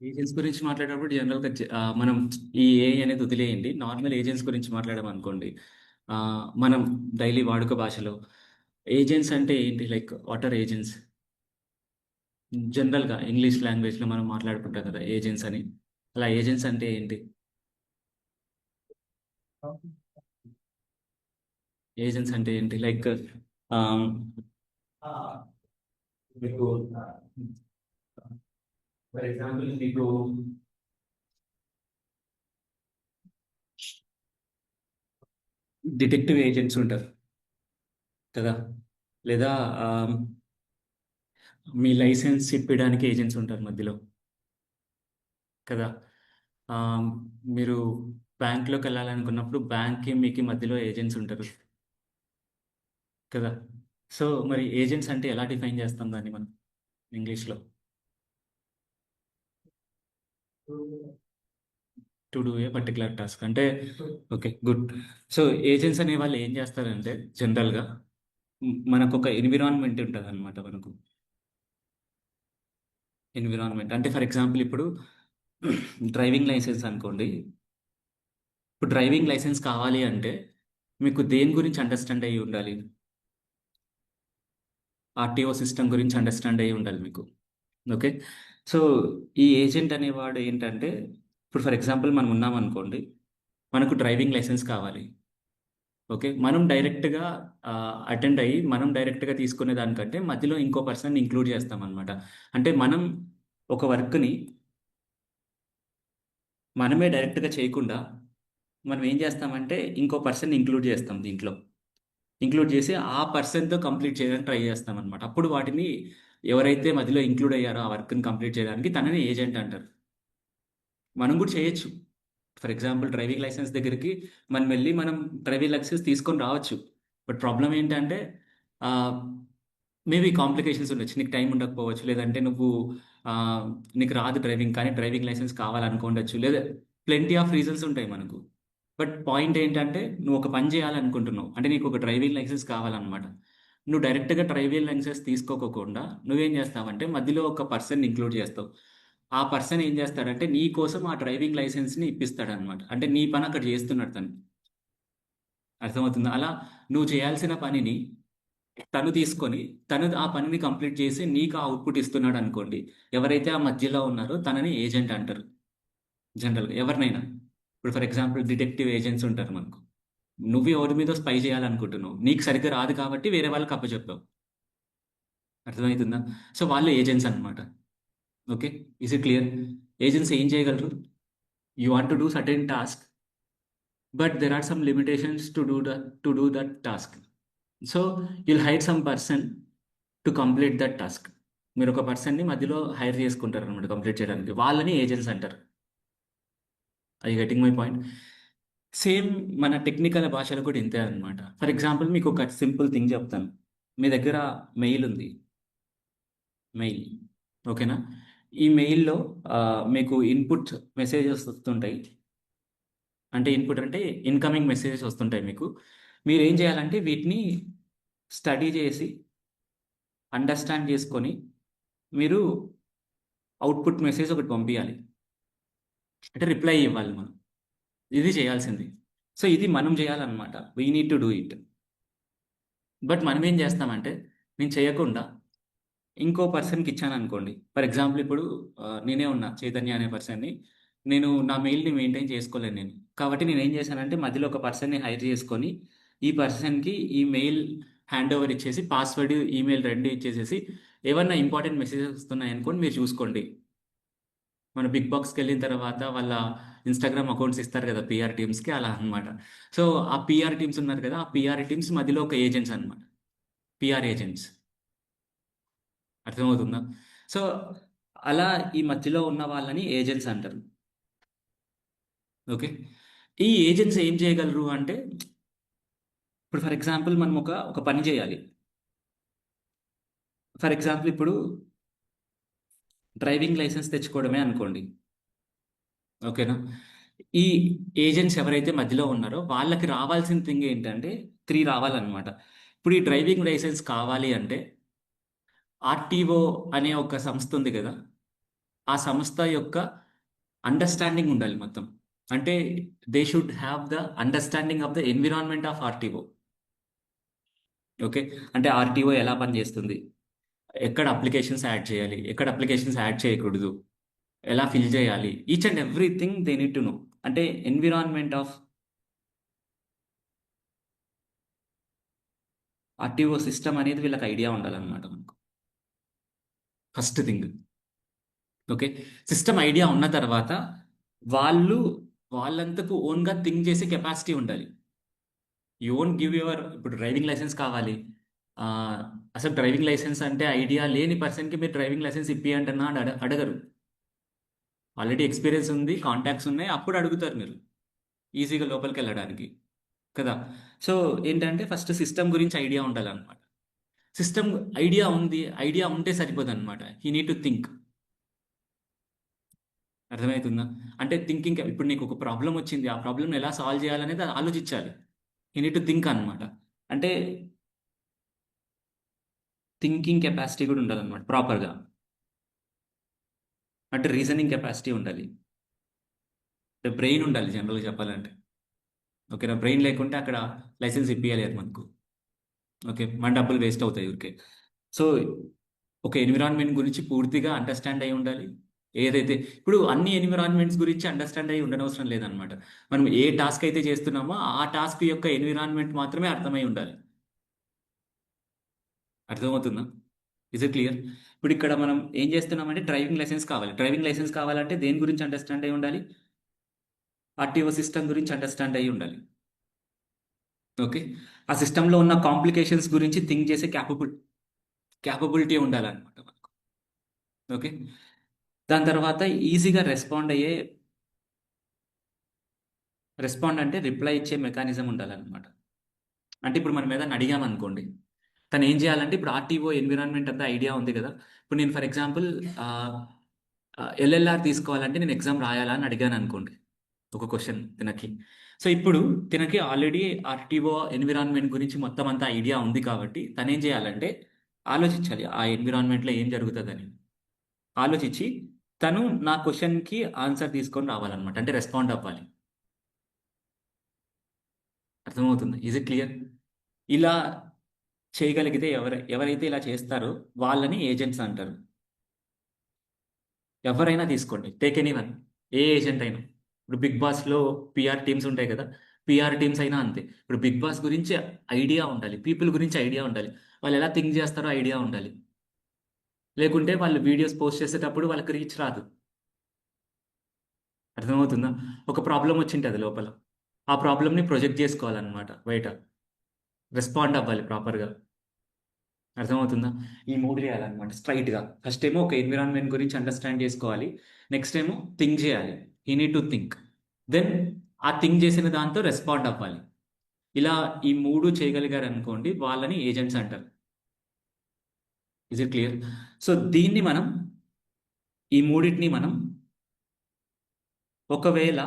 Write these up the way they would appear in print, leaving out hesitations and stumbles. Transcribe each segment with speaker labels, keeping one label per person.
Speaker 1: Agents గురించి మాట్లాడేటప్పుడు జనరల్గా మనం ఈ ఏ అనేది వదిలేయండి. నార్మల్ ఏజెంట్స్ గురించి మాట్లాడామనుకోండి. మనం డైలీ వాడుక భాషలో ఏజెంట్స్ అంటే ఏంటి? Like what are agents? జనరల్గా ఇంగ్లీష్ లాంగ్వేజ్లో మనం మాట్లాడుకుంటాం కదా ఏజెంట్స్ అని. అలా ఏజెంట్స్ అంటే ఏంటి? ఏజెంట్స్ అంటే ఏంటి? లైక్ మీకు ఫర్ ఎగ్జాంపుల్ మీకు డిటెక్టివ్ ఏజెంట్స్ ఉంటారు కదా, లేదా మీ లైసెన్స్ ఇప్పించడానికి ఏజెంట్స్ ఉంటారు మధ్యలో కదా. ఆ, మీరు బ్యాంక్లోకి వెళ్ళాలనుకున్నప్పుడు బ్యాంక్కి మీకు మధ్యలో ఏజెంట్స్ ఉంటారు కదా. సో మరి ఏజెంట్స్ అంటే ఎలా డిఫైన్ చేస్తాం దాన్ని మనం ఇంగ్లీష్లో? To do a particular task అంటే, ఓకే గుడ్. సో ఏజెంట్స్ అనే వాళ్ళు ఏం చేస్తారంటే జనరల్గా మనకు ఒక ఎన్విరాన్మెంట్ ఉంటుంది అనమాట. మనకు ఎన్విరాన్మెంట్ అంటే ఫర్ ఎగ్జాంపుల్ ఇప్పుడు డ్రైవింగ్ లైసెన్స్ అనుకోండి. ఇప్పుడు డ్రైవింగ్ లైసెన్స్ కావాలి అంటే మీకు దేని గురించి అండర్స్టాండ్ అయ్యి ఉండాలి? ఆర్టీఓ సిస్టమ్ గురించి అండర్స్టాండ్ అయ్యి ఉండాలి మీకు. ఓకే. సో ఈ ఏజెంట్ అనేవాడు ఏంటంటే, ఇప్పుడు ఫర్ ఎగ్జాంపుల్ మనం ఉన్నాం అనుకోండి, మనకు డ్రైవింగ్ లైసెన్స్ కావాలి. ఓకే, మనం డైరెక్ట్గా అటెండ్ అయ్యి మనం డైరెక్ట్గా తీసుకునే దానికంటే మధ్యలో ఇంకో పర్సన్ ఇంక్లూడ్ చేస్తాం అనమాట. అంటే మనం ఒక వర్క్ని మనమే డైరెక్ట్గా చేయకుండా మనం ఏం చేస్తామంటే ఇంకో పర్సన్ ఇంక్లూడ్ చేస్తాం దీంట్లో. ఇంక్లూడ్ చేసి ఆ పర్సన్తో కంప్లీట్ చేయడానికి ట్రై చేస్తాం అనమాట. అప్పుడు వాటిని ఎవరైతే మధ్యలో ఇంక్లూడ్ అయ్యారో ఆ వర్క్ని కంప్లీట్ చేయడానికి తనని ఏజెంట్ అంటారు. మనం కూడా చేయొచ్చు. ఫర్ ఎగ్జాంపుల్ డ్రైవింగ్ లైసెన్స్ దగ్గరికి మనం వెళ్ళి మనం డ్రైవింగ్ లైసెన్స్ తీసుకొని రావచ్చు. బట్ ప్రాబ్లం ఏంటంటే మేబీ కాంప్లికేషన్స్ ఉండొచ్చు. నీకు టైం ఉండకపోవచ్చు, లేదంటే నువ్వు ఆ, నీకు రాదు డ్రైవింగ్ కానీ డ్రైవింగ్ లైసెన్స్ కావాలనుకోండొచ్చు, లేదా ప్లెంటీ ఆఫ్ రీజన్స్ ఉంటాయి మనకు. బట్ పాయింట్ ఏంటంటే నువ్వు ఒక పని చేయాలనుకుంటున్నావు అంటే నీకు ఒక డ్రైవింగ్ లైసెన్స్ కావాలన్నమాట. నువ్వు డైరెక్ట్గా డ్రైవింగ్ లైసెన్స్ తీసుకోకుండా నువ్వేం చేస్తావంటే మధ్యలో ఒక పర్సన్ ఇంక్లూడ్ చేస్తావు. ఆ పర్సన్ ఏం చేస్తాడంటే నీ కోసం ఆ డ్రైవింగ్ లైసెన్స్ని ఇప్పిస్తాడనమాట. అంటే నీ పని అక్కడ చేస్తున్నాడు తను. అర్థమవుతుందా? అలా నువ్వు చేయాల్సిన పనిని తను తీసుకొని తను ఆ పనిని కంప్లీట్ చేసి నీకు ఆ అవుట్పుట్ ఇస్తున్నాడు అనుకోండి. ఎవరైతే ఆ మధ్యలో ఉన్నారో తనని ఏజెంట్ అంటారు జనరల్గా ఎవరినైనా. ఇప్పుడు ఫర్ ఎగ్జాంపుల్ డిటెక్టివ్ ఏజెంట్స్ ఉంటారు మనకు. నువ్వు ఎవరి మీద స్పై చేయాలనుకుంటున్నావు, నీకు సరిగ్గా రాదు కాబట్టి వేరే వాళ్ళకి అప్పచెప్పావు. అర్థమవుతుందా? సో వాళ్ళు ఏజెంట్స్ అన్నమాట. Okay, is it clear? Agents ఏం చేయగలరు? You want to do certain task, but there are some limitations to do that task. So you'll hire some person to complete that task. మీరు ఒక పర్సన్ని మధ్యలో hire చేసుకుంటారు అనమాట complete చేయడానికి. వాళ్ళని ఏజెంట్స్ అంటారు. I getting my point? Same మన టెక్నికల్ భాషలో కూడా ఇంతే అనమాట. ఫర్ ఎగ్జాంపుల్ మీకు ఒక సింపుల్ థింగ్ చెప్తాను. మీ దగ్గర మెయిల్ ఉంది, మెయిల్. ఓకేనా? ఈ మెయిల్‌లో మీకు ఇన్‌పుట్ మెసేజెస్ వస్తుంటాయి. అంటే ఇన్‌పుట్ అంటే ఇన్‌కమింగ్ మెసేజెస్ వస్తుంటాయి మీకు. మీరేం చేయాలంటే వీటిని స్టడీ చేసి, అండర్‌స్టాండ్ చేసుకొని, మీరు అవుట్‌పుట్ మెసేజ్ ఒకటి పంపియాలి. అంటే రిప్లై ఇవ్వాలి మనం. ఇది చేయాల్సింది. సో ఇది మనం చేయాలన్నమాట. We need to do it. But మనం ఏం చేస్తామంటే నేను చేయకుండా ఇంకో పర్సన్‌కి ఇచ్చాననుకోండి. ఫర్ ఎగ్జాంపుల్ ఇప్పుడు నేనే ఉన్నా చైతన్య అనే పర్సన్‌ని. నేను నా మెయిల్‌ని మెయింటైన్ చేసుకోలేను నేను. కాబట్టి నేనేం చేశానంటే మధ్యలో ఒక పర్సన్‌ని హైర్ చేసుకొని, ఈ పర్సన్‌కి ఈ మెయిల్ హ్యాండ్ ఓవర్ ఇచ్చేసి, పాస్వర్డ్, ఈమెయిల్ 2 ఇచ్చేసేసి, ఏవన్నా ఇంపార్టెంట్ మెసేజెస్ వస్తున్నాయనుకోండి మీరు చూసుకోండి. మన బిగ్ బాస్‌కెళ్ళిన తర్వాత వాళ్ళ ఇన్‌స్టాగ్రామ్ అకౌంట్స్ ఇస్తారు కదా పీఆర్ టీమ్స్‌కి, అలా అన్నమాట. సో ఆ పీఆర్ టీమ్స్ ఉన్నారు కదా! ఆ పీఆర్ టీమ్స్ మధ్యలో ఒక ఏజెంట్స్ అన్నమాట. PR agents. అర్థమవుతుందా? సో, అలా ఈ మధ్యలో ఉన్న వాళ్ళని ఏజెంట్స్ అంటారు. ఓకే. ఈ ఏజెంట్స్ ఏం చేయగలరు అంటే, ఇప్పుడు ఫర్ ఎగ్జాంపుల్ మనం ఒక పని చేయాలి. ఫర్ ఎగ్జాంపుల్ ఇప్పుడు డ్రైవింగ్ లైసెన్స్ తెచ్చుకోవడమే అనుకోండి. ఓకేనా? ఈ ఏజెంట్స్ ఎవరైతే మధ్యలో ఉన్నారో వాళ్ళకి రావాల్సిన థింగ్ ఏంటంటే 3 రావాలన్నమాట. ఇప్పుడు ఈ డ్రైవింగ్ లైసెన్స్ కావాలి అంటే ఆర్‌టీఓ అనే ఒక సంస్థ ఉంది కదా! ఆ సంస్థ యొక్క అండర్‌స్టాండింగ్ ఉండాలి మొత్తం. అంటే they should have the understanding of the environment of RTO. Okay. అంటే ఆర్‌టిఓ ఎలా పనిచేస్తుంది? ఎక్కడ అప్లికేషన్స్ యాడ్ చేయాలి? ఎక్కడ అప్లికేషన్స్ యాడ్ చేయకూడదు? ఎలా ఫిల్ చేయాలి? Each and everything they need to know. అంటే ఎన్విరాన్మెంట్ ఆఫ్ ఆర్‌టిఓ సిస్టమ్ అనేది వీళ్ళకి ఐడియా ఉండాలన్నమాట మనకు. First thing. Okay. System idea ఉన్న తర్వాత వాళ్ళు వాళ్ళంతకు ఓన్‌గా థింక్ చేసే కెపాసిటీ ఉండాలి. యూ వోంట్ గివ్ యువర్ ఇప్పుడు డ్రైవింగ్ లైసెన్స్ కావాలి. ఆహ్, అసలు డ్రైవింగ్ లైసెన్స్ అంటే ఐడియా లేని పర్సన్‌కి మీరు డ్రైవింగ్ లైసెన్స్ ఇప్పియండన్నా అని అడగరు. ఆల్రెడీ ఎక్స్‌పీరియన్స్ ఉంది, కాంటాక్ట్స్ ఉన్నాయి. అప్పుడు అడుగుతారు మీరు. ఈజీగా లోపలికెళ్ళడానికి. కదా! సో, ఏంటంటే ఫస్ట్ సిస్టమ్ గురించి ఐడియా ఉండాలన్నమాట. సిస్టమ్ ఐడియా ఉంది. ఐడియా ఉంటే సరిపోదన్నమాట. హి నీడ్ టు థింక్. అర్థమైతుందా? అంటే థింకింగ్ ఇప్పుడు నీకొక ప్రాబ్లమ్ వచ్చింది. ఆ ప్రాబ్లమ్‌ని ఎలా సాల్వ్ చేయాలనేది ఆలోచించాలి. యూ నీడ్ టు థింక్ అన్నమాట. అంటే థింకింగ్ కెపాసిటీ కూడా ఉండాలన్నమాట ప్రాపర్‌గా. అంటే రీజనింగ్ కెపాసిటీ ఉండాలి. అంటే బ్రెయిన్ ఉండాలి జనరల్‌గా చెప్పాలంటే. ఓకేనా? బ్రెయిన్ లేకుంటే అక్కడ లైసెన్స్ ఇప్పియలేరు మనకు. ఓకే. మన డబ్బులు వేస్ట్ అవుతాయి ఊరికే. సో, ఒక ఎన్విరాన్మెంట్ గురించి పూర్తిగా అండర్‌స్టాండ్ అయ్యి ఉండాలి. ఏదైతే ఇప్పుడు అన్ని ఎన్విరాన్మెంట్స్ గురించి అండర్‌స్టాండ్ అయ్యి ఉండనవసరం లేదనమాట. మనం ఏ టాస్క్ అయితే చేస్తున్నామో, ఆ టాస్క్ యొక్క ఎన్విరాన్మెంట్ మాత్రమే అర్థమై ఉండాలి. అర్థమవుతుందా? Is it clear? ఇప్పుడిక్కడ మనం ఏం చేస్తున్నామంటే డ్రైవింగ్ లైసెన్స్ కావాలి. డ్రైవింగ్ లైసెన్స్ కావాలంటే దేని గురించి అండర్‌స్టాండ్ అయ్యి ఉండాలి? ఆర్‌టిఓ సిస్టమ్ గురించి అండర్‌స్టాండ్ అయ్యి ఉండాలి. ఓకే. ఆ సిస్టమ్‌లో ఉన్న కాంప్లికేషన్స్ గురించి థింక్ చేసే క్యాపబిలిటీ ఉండాలనమాట మనకు. ఓకే. దాని తర్వాత ఈజీగా రెస్పాండ్ అంటే రిప్లై ఇచ్చే మెకానిజం ఉండాలనమాట. అంటే ఇప్పుడు మనం ఏదైనా అడిగామనుకోండి. తను ఏం చేయాలంటే ఇప్పుడు ఆర్‌టిఓ ఎన్విరాన్మెంట్ అంతా ఐడియా ఉంది కదా! ఇప్పుడు నేను ఫర్ ఎగ్జాంపుల్ ఆహ్, ఎల్ఎల్ఆర్ తీసుకోవాలంటే నేను ఎగ్జామ్ రాయాలా అని అడిగాననుకోండి. ఒక క్వెషన్ తినకి. సో, ఇప్పుడు తినకి ఆల్రెడీ ఆర్‌టిఓ ఎన్విరాన్మెంట్ గురించి మొత్తం అంతా ఐడియా ఉంది కాబట్టి తనేం చేయాలంటే ఆలోచించాలి. ఆ ఎన్విరాన్మెంట్‌లో ఏం జరుగుతదని. ఆలోచించి తను నా క్వెషన్‌కి ఆన్సర్ తీసుకొని రావాలన్నమాట. అంటే రెస్పాండ్ అవ్వాలి. అర్థమవుతుందా? Is it clear? ఇలా చేయగలిగితే ఎవరైతే ఇలా చేస్తారో వాళ్ళని ఏజెంట్స్ అంటారు. ఎవరైనా తీసుకోండి. Take anyone. ఏ ఏజెంట్ అయినా. ఇప్పుడు 'బిగ్ బాస్‌లో' పీఆర్ టీమ్స్ ఉంటాయి కదా! పీఆర్ టీమ్స్ అయినా అంతే. ఇప్పుడు 'బిగ్ బాస్' గురించి ఐడియా ఉండాలి. పీపుల్ గురించి ఐడియా ఉండాలి. వాళ్ళు ఎలా థింక్ చేస్తారో ఐడియా ఉండాలి. లేకుంటే వాళ్ళు వీడియోస్ పోస్ట్ చేసేటప్పుడు వాళ్ళకి రీచ్ రాదు. అర్థమవుతుందా? ఒక ప్రాబ్లమ్ వచ్చింటది లోపల. ఆ ప్రాబ్లమ్‌ని ప్రొజెక్ట్ చేసుకోవాలన్నమాట బయట. రెస్పాండ్ అవ్వాలి ప్రాపర్‌గా. అర్థమవుతుందా? ఈ 3 చేయాలన్నమాట స్ట్రెయిట్‌గా. ఫస్ట్ ఏమో ఒక ఎన్విరాన్మెంట్ గురించి అండర్‌స్టాండ్ చేసుకోవాలి. నెక్స్ట్ ఏమో థింక్ చేయాలి. హి నీడ్ టు థింక్. దెన్ ఆ థింక్ చేసిన దాంతో రెస్పాండ్ అవ్వాలి. ఇలా ఈ 3 చేయగలిగారనుకోండి వాళ్ళని ఏజెంట్స్ అంటారు. Is it clear? సో, దీన్ని మనం ఈ మూడిటిని మనం ఒకవేళ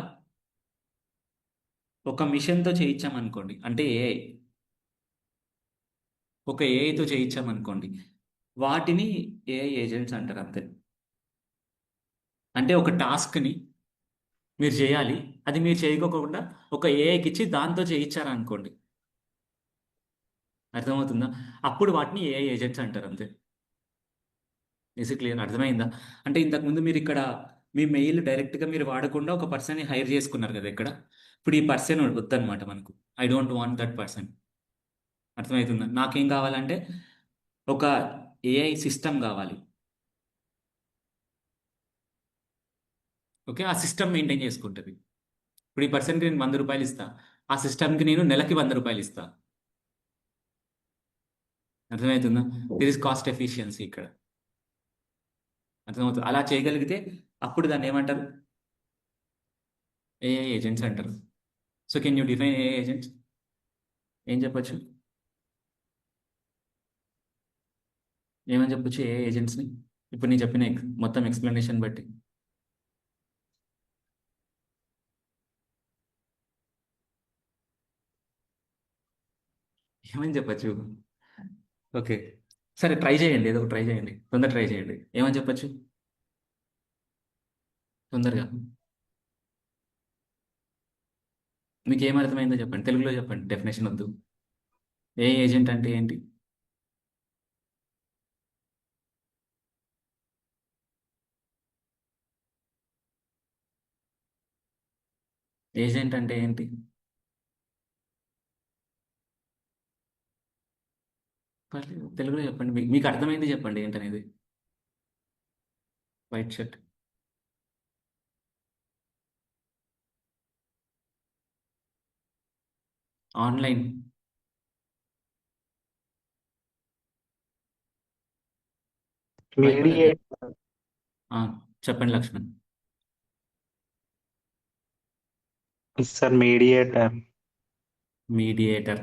Speaker 1: ఒక మిషన్‌తో చేయించామనుకోండి. అంటే ఏఐ. ఒక ఏఐతో చేయించామనుకోండి. వాటిని ఏఐ ఏజెంట్స్ అంటారు అంతే. అంటే ఒక టాస్క్‌ని మీరు చేయాలి. అది మీరు చేయకోకుండా ఒక ఏఐకిచ్చి దాంతో చేయించారనుకోండి. అర్థమవుతుందా? అప్పుడు వాటిని ఏఐ ఏజెంట్స్ అంటారు అంతే. Is it clear? అర్థమైందా? అంటే ఇంతకుముందు మీరిక్కడ మీ మెయిల్ డైరెక్ట్‌గా మీరు వాడకుండా ఒక పర్సన్‌ని హైర్ చేసుకున్నారు కదా! ఇక్కడ. ఇప్పుడు ఈ పర్సన్ వద్దనమాట మనకు. I don't want that person. అర్థమైతుందా? నాకేం కావాలంటే ఒక ఏఐ సిస్టమ్ కావాలి. ఓకే. ఆ సిస్టమ్ మెయింటైన్ చేసుకుంటది. ఇప్పుడు ఈ పర్సన్‌కి నేను రూ. 100 ఇస్తా. ఆ సిస్టమ్‌కి నేను నెలకి రూ. 100 ఇస్తా. అర్థమైతుందా? దిర్ ఈస్ కాస్ట్ ఎఫిషియన్సీ ఇక్కడ. అర్థమవుతదా? అలా చేయగలిగితే అప్పుడు దాన్నేమంటారు? ఏఐ ఏజెంట్స్ అంటారు. So, can you define AI agents? ఏం చెప్పొచ్చు? ఏమని చెప్పొచ్చు ఏఐ ఏజెంట్స్‌ని? ఇప్పుడు నేను చెప్పిన మొత్తం ఎక్స్‌ప్లనేషన్ బట్టి. ఏమని చెప్పొచ్చు? ఓకే. సరే ట్రై చేయండి. ఏదో ఒకటి ట్రై చేయండి. తొందరగా ట్రై చేయండి. ఏమని చెప్పొచ్చు? తొందరగా. మీకు ఏమర్థమైందో చెప్పండి, తెలుగులో చెప్పండి, డెఫినేషన్ వద్దు. ఏ ఏజెంట్ అంటే ఏంటి? ఏజెంట్ అంటే ఏంటి? పర్లేదు, తెలుగులో చెప్పండి, మీకు అర్థమైంది చెప్పండి ఏంటనేది. White shirt. ఆన్లైన్. భయపడద్దు.
Speaker 2: మీడియేట్
Speaker 1: ఆ, చెప్పండి Lakshman.
Speaker 2: Sir mediator.
Speaker 1: Mediator.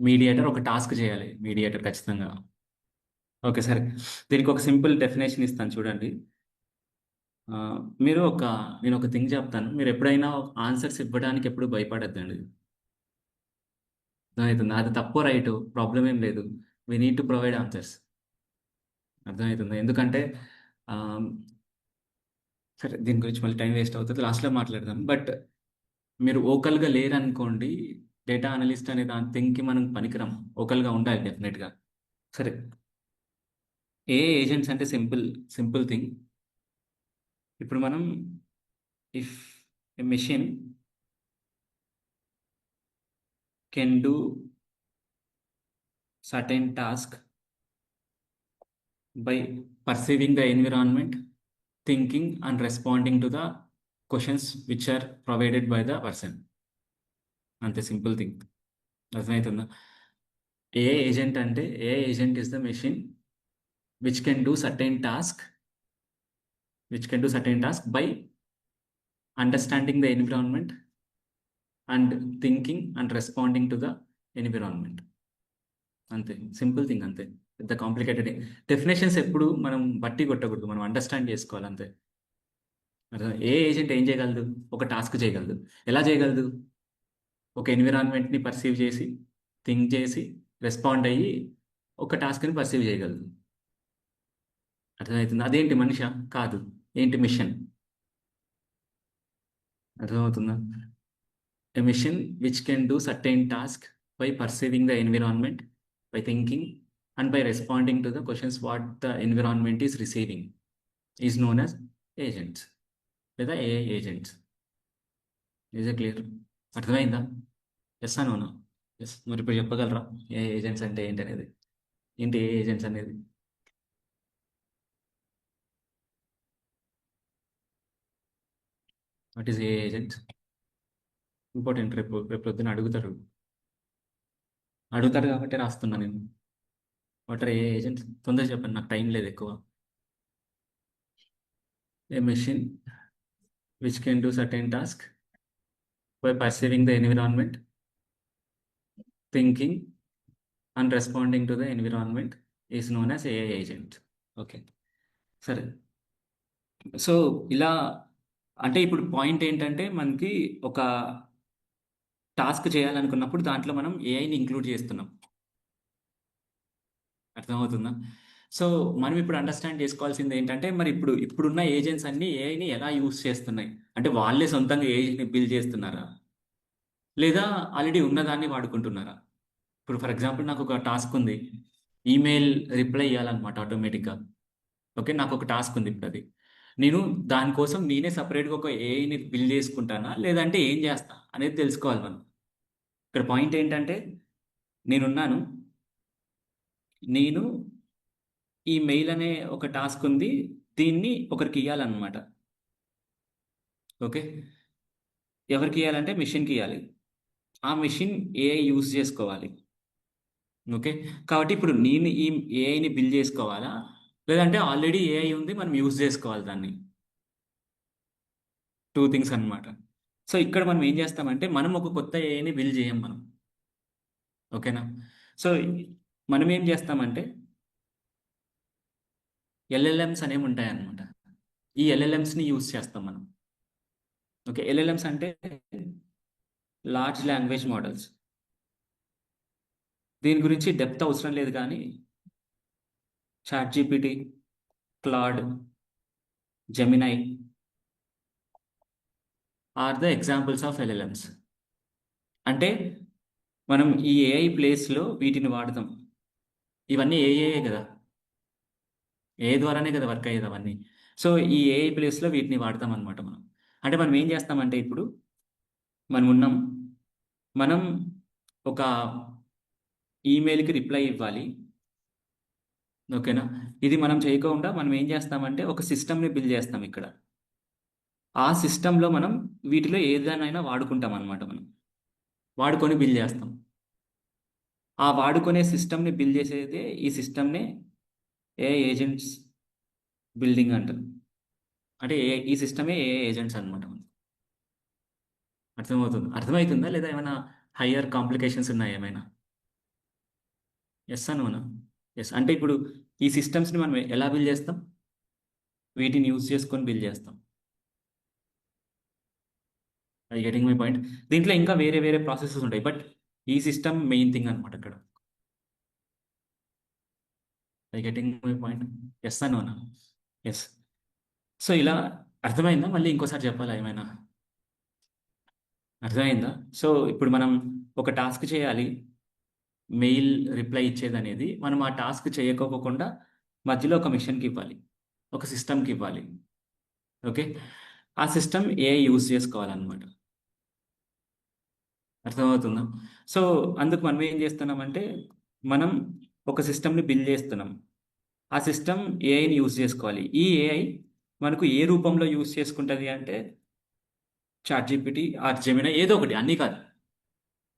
Speaker 1: Mediator ఒక టాస్క్ చేయాలి, మీడియేటర్ ఖచ్చితంగా. ఓకే, సరే. దీనికి ఒక సింపుల్ డెఫినేషన్ ఇస్తాను చూడండి. ఆ, మీరు ఒక నేను ఒక థింగ్ చెప్తాను, మీరు ఎప్పుడైనా ఆన్సర్స్ ఇవ్వడానికి ఎప్పుడు భయపడద్దండి. అర్థమవుతుంది, అది తప్పో రైట్ ప్రాబ్లం ఏం లేదు. We need to provide answers. అర్థమవుతుంది, ఎందుకంటే ఆ, సరే, దీని గురించి మళ్ళీ టైం వేస్ట్ అవుతుంది, లాస్ట్లో మాట్లాడదాం. బట్ మీరు ఓకల్గా లేరనుకోండి, డేటా అనలిస్ట్ అనే దాని థింగ్కి మనం పనికిరాం. ఓకల్గా ఉండాలి డెఫినెట్గా. సరే. ఏ ఏజెంట్స్ అంటే సింపుల్ సింపుల్ థింగ్. ఇప్పుడు మనం, if a machine can do certain task by perceiving the environment, thinking and responding to the questions which are provided by the person. అంతే, సింపుల్ థింగ్. అర్థమవుతుందా? ఏ ఏజెంట్ అంటే, a agent is the machine which can do certain task, by understanding the environment and thinking and responding to the environment. అంతే, simple thing, అంతే. పెద్ద complicated definitions ఎప్పుడు మనం బట్టి కొట్టకూడదు, మనం అండర్స్టాండ్ చేసుకోవాలి అంతే. అర్థం? ఏ ఏజెంట్ ఏం చేయగలదు? ఒక టాస్క్ చేయగలదు. ఎలా చేయగలదు? ఒక ఎన్విరాన్మెంట్ని పర్సీవ్ చేసి, థింక్ చేసి, రెస్పాండ్ అయ్యి ఒక టాస్క్ని పర్సీవ్ చేయగలదు. అర్థమవుతుంది? అదేంటి, మనిషా? కాదు. ఏంటి? మిషన్. అర్థమవుతుందా? A machine which can do certain task by perceiving the environment, by thinking, and by responding to the questions what the environment is receiving is known as agents, లేదా AI agents. Is it clear? అర్థమైందా? Yes అనోనా? Yes. మరి ఇప్పుడు చెప్పగలరా a agents అంటే ఏంటి అనేది? ఏంటి ఏ ఏజెంట్స్ అనేది? What is a agents? Important, రేపు రేపు పొద్దున అడుగుతారు. అడుగుతారు కాబట్టి రాస్తున్నా నేను. What are a agents? తొందరగా చెప్పండి, నాకు టైం లేదు ఎక్కువ. A machine which can do certain task by perceiving the environment, thinking, and responding to the environment is known as AI agent. Okay, సరే. సో ఇలా, అంటే ఇప్పుడు పాయింట్ ఏంటంటే, మనకి ఒక టాస్క్ చేయాలనుకున్నప్పుడు దాంట్లో మనం ఏఐని ఇంక్లూడ్ చేస్తున్నాం. అర్థమవుతుందా? సో మనం ఇప్పుడు అండర్స్టాండ్ చేసుకోవాల్సింది ఏంటంటే, మరి ఇప్పుడున్న ఏజెంట్స్ అన్ని ఏఐని ఎలా యూస్ చేస్తున్నాయి? అంటే వాళ్ళే సొంతంగా ఏఐని బిల్డ్ చేస్తున్నారా, లేదా ఆల్రెడీ ఉన్నదాన్ని వాడుకుంటున్నారా? ఇప్పుడు ఫర్ ఎగ్జాంపుల్ నాకు ఒక టాస్క్ ఉంది, ఈమెయిల్ రిప్లై ఇవ్వాలన్నమాట ఆటోమేటిక్గా. ఓకే, నాకు ఒక టాస్క్ ఉంది ఇప్పుడు. అది నేను దానికోసం నేనే సపరేట్గా ఒక ఏఐని బిల్డ్ చేసుకుంటానా, లేదంటే ఏం చేస్తా అనేది తెలుసుకోవాలి మనం. ఇక్కడ పాయింట్ ఏంటంటే, నేనున్నాను, నేను ఈ మెయిల్ అనే ఒక టాస్క్ ఉంది, దీన్ని ఒకరికి ఇవ్వాలన్నమాట. ఓకే, ఎవరికి ఇవ్వాలంటే మిషన్కి ఇవ్వాలి. ఆ మిషన్ ఏఐ యూస్ చేసుకోవాలి. ఓకే, కాబట్టి ఇప్పుడు నేను ఈ ఏఐని బిల్డ్ చేసుకోవాలా, లేదంటే ఆల్రెడీ ఏఐ ఉంది మనం యూజ్ చేసుకోవాలి దాన్ని? టూ థింగ్స్ అన్నమాట. సో ఇక్కడ మనం ఏం చేస్తామంటే, మనం ఒక కొత్త ఏఐని బిల్డ్ చేయం మనం. ఓకేనా? సో మనం ఏం చేస్తామంటే, ఎల్ఎల్ఎమ్స్ అనేవి ఉంటాయన్నమాట. ఈ ఎల్ఎల్ఎమ్స్ని యూజ్ చేస్తాం మనం. ఓకే, ఎల్ఎల్ఎమ్స్ అంటే లార్జ్ లాంగ్వేజ్ మోడల్స్. దీని గురించి డెప్త్ అవసరం లేదు, కానీ ChatGPT, Claude, Gemini, are the examples of LLMs. అంటే మనం ఈ ఏఐ ప్లేస్లో వీటిని వాడతాం. ఇవన్నీ ఏఐయే కదా, ఏఐ ద్వారానే కదా వర్క్ అయ్యేది అవన్నీ. సో ఈ ఏఐ ప్లేస్లో వీటిని వాడతాం అనమాట మనం. అంటే మనం ఏం చేస్తామంటే ఇప్పుడు మనం ఉన్నాం, మనం ఒక ఈమెయిల్కి రిప్లై ఇవ్వాలి, ఓకేనా? ఇది మనం చేయకుండా మనం ఏం చేస్తామంటే ఒక సిస్టమ్ని బిల్డ్ చేస్తాం ఇక్కడ. ఆ సిస్టంలో మనం వీటిలో ఏదైనా వాడుకుంటాం అనమాట. మనం వాడుకొని బిల్డ్ చేస్తాం. ఆ వాడుకునే సిస్టమ్ని బిల్డ్ చేసేదే ఈ సిస్టమ్ని ఏఐ ఏజెంట్స్ బిల్డింగ్ అంటారు. అంటే ఈ సిస్టమే ఏఐ ఏజెంట్స్ అనమాట. అర్థమవుతుందా లేదా ఏమైనా హయ్యర్ కాంప్లికేషన్స్ ఉన్నాయా ఏమైనా? ఎస్ అనునా? ఎస్ అంటే ఇప్పుడు ఈ సిస్టమ్స్ని మనం ఎలా బిల్డ్ చేస్తాం? వీటిని యూజ్ చేసుకొని బిల్డ్ చేస్తాం. I getting my point. దీంట్లో ఇంకా వేరే వేరే ప్రాసెసెస్ ఉంటాయి, బట్ ఈ సిస్టమ్ మెయిన్ థింగ్ అనమాట ఇక్కడ. I getting my point. Yes అనునా? ఎస్. సో ఇలా అర్థమైందా? మళ్ళీ ఇంకోసారి చెప్పాలా ఏమైనా? అర్థమైందా? సో ఇప్పుడు మనం ఒక టాస్క్ చేయాలి, మెయిల్ రిప్లై ఇచ్చేదనేది మనం ఆ టాస్క్ చేయకోకుండా మధ్యలో ఒక మిషన్కి ఇవ్వాలి, ఒక సిస్టమ్కి ఇవ్వాలి. ఓకే, ఆ సిస్టమ్ ఏ యూజ్ చేసుకోవాలన్నమాట. అర్థమవుతుందా? సో అందుకు మనం ఏం చేస్తున్నామంటే మనం ఒక సిస్టమ్ని బిల్డ్ చేస్తున్నాం. ఆ సిస్టమ్ ఏఐని యూజ్ చేసుకోవాలి. ఈ ఏఐ మనకు ఏ రూపంలో యూజ్ చేసుకుంటుంది అంటే చాట్ జీపీటీ ఆర్ జెమినా, ఏదో ఒకటి, అన్నీ కాదు,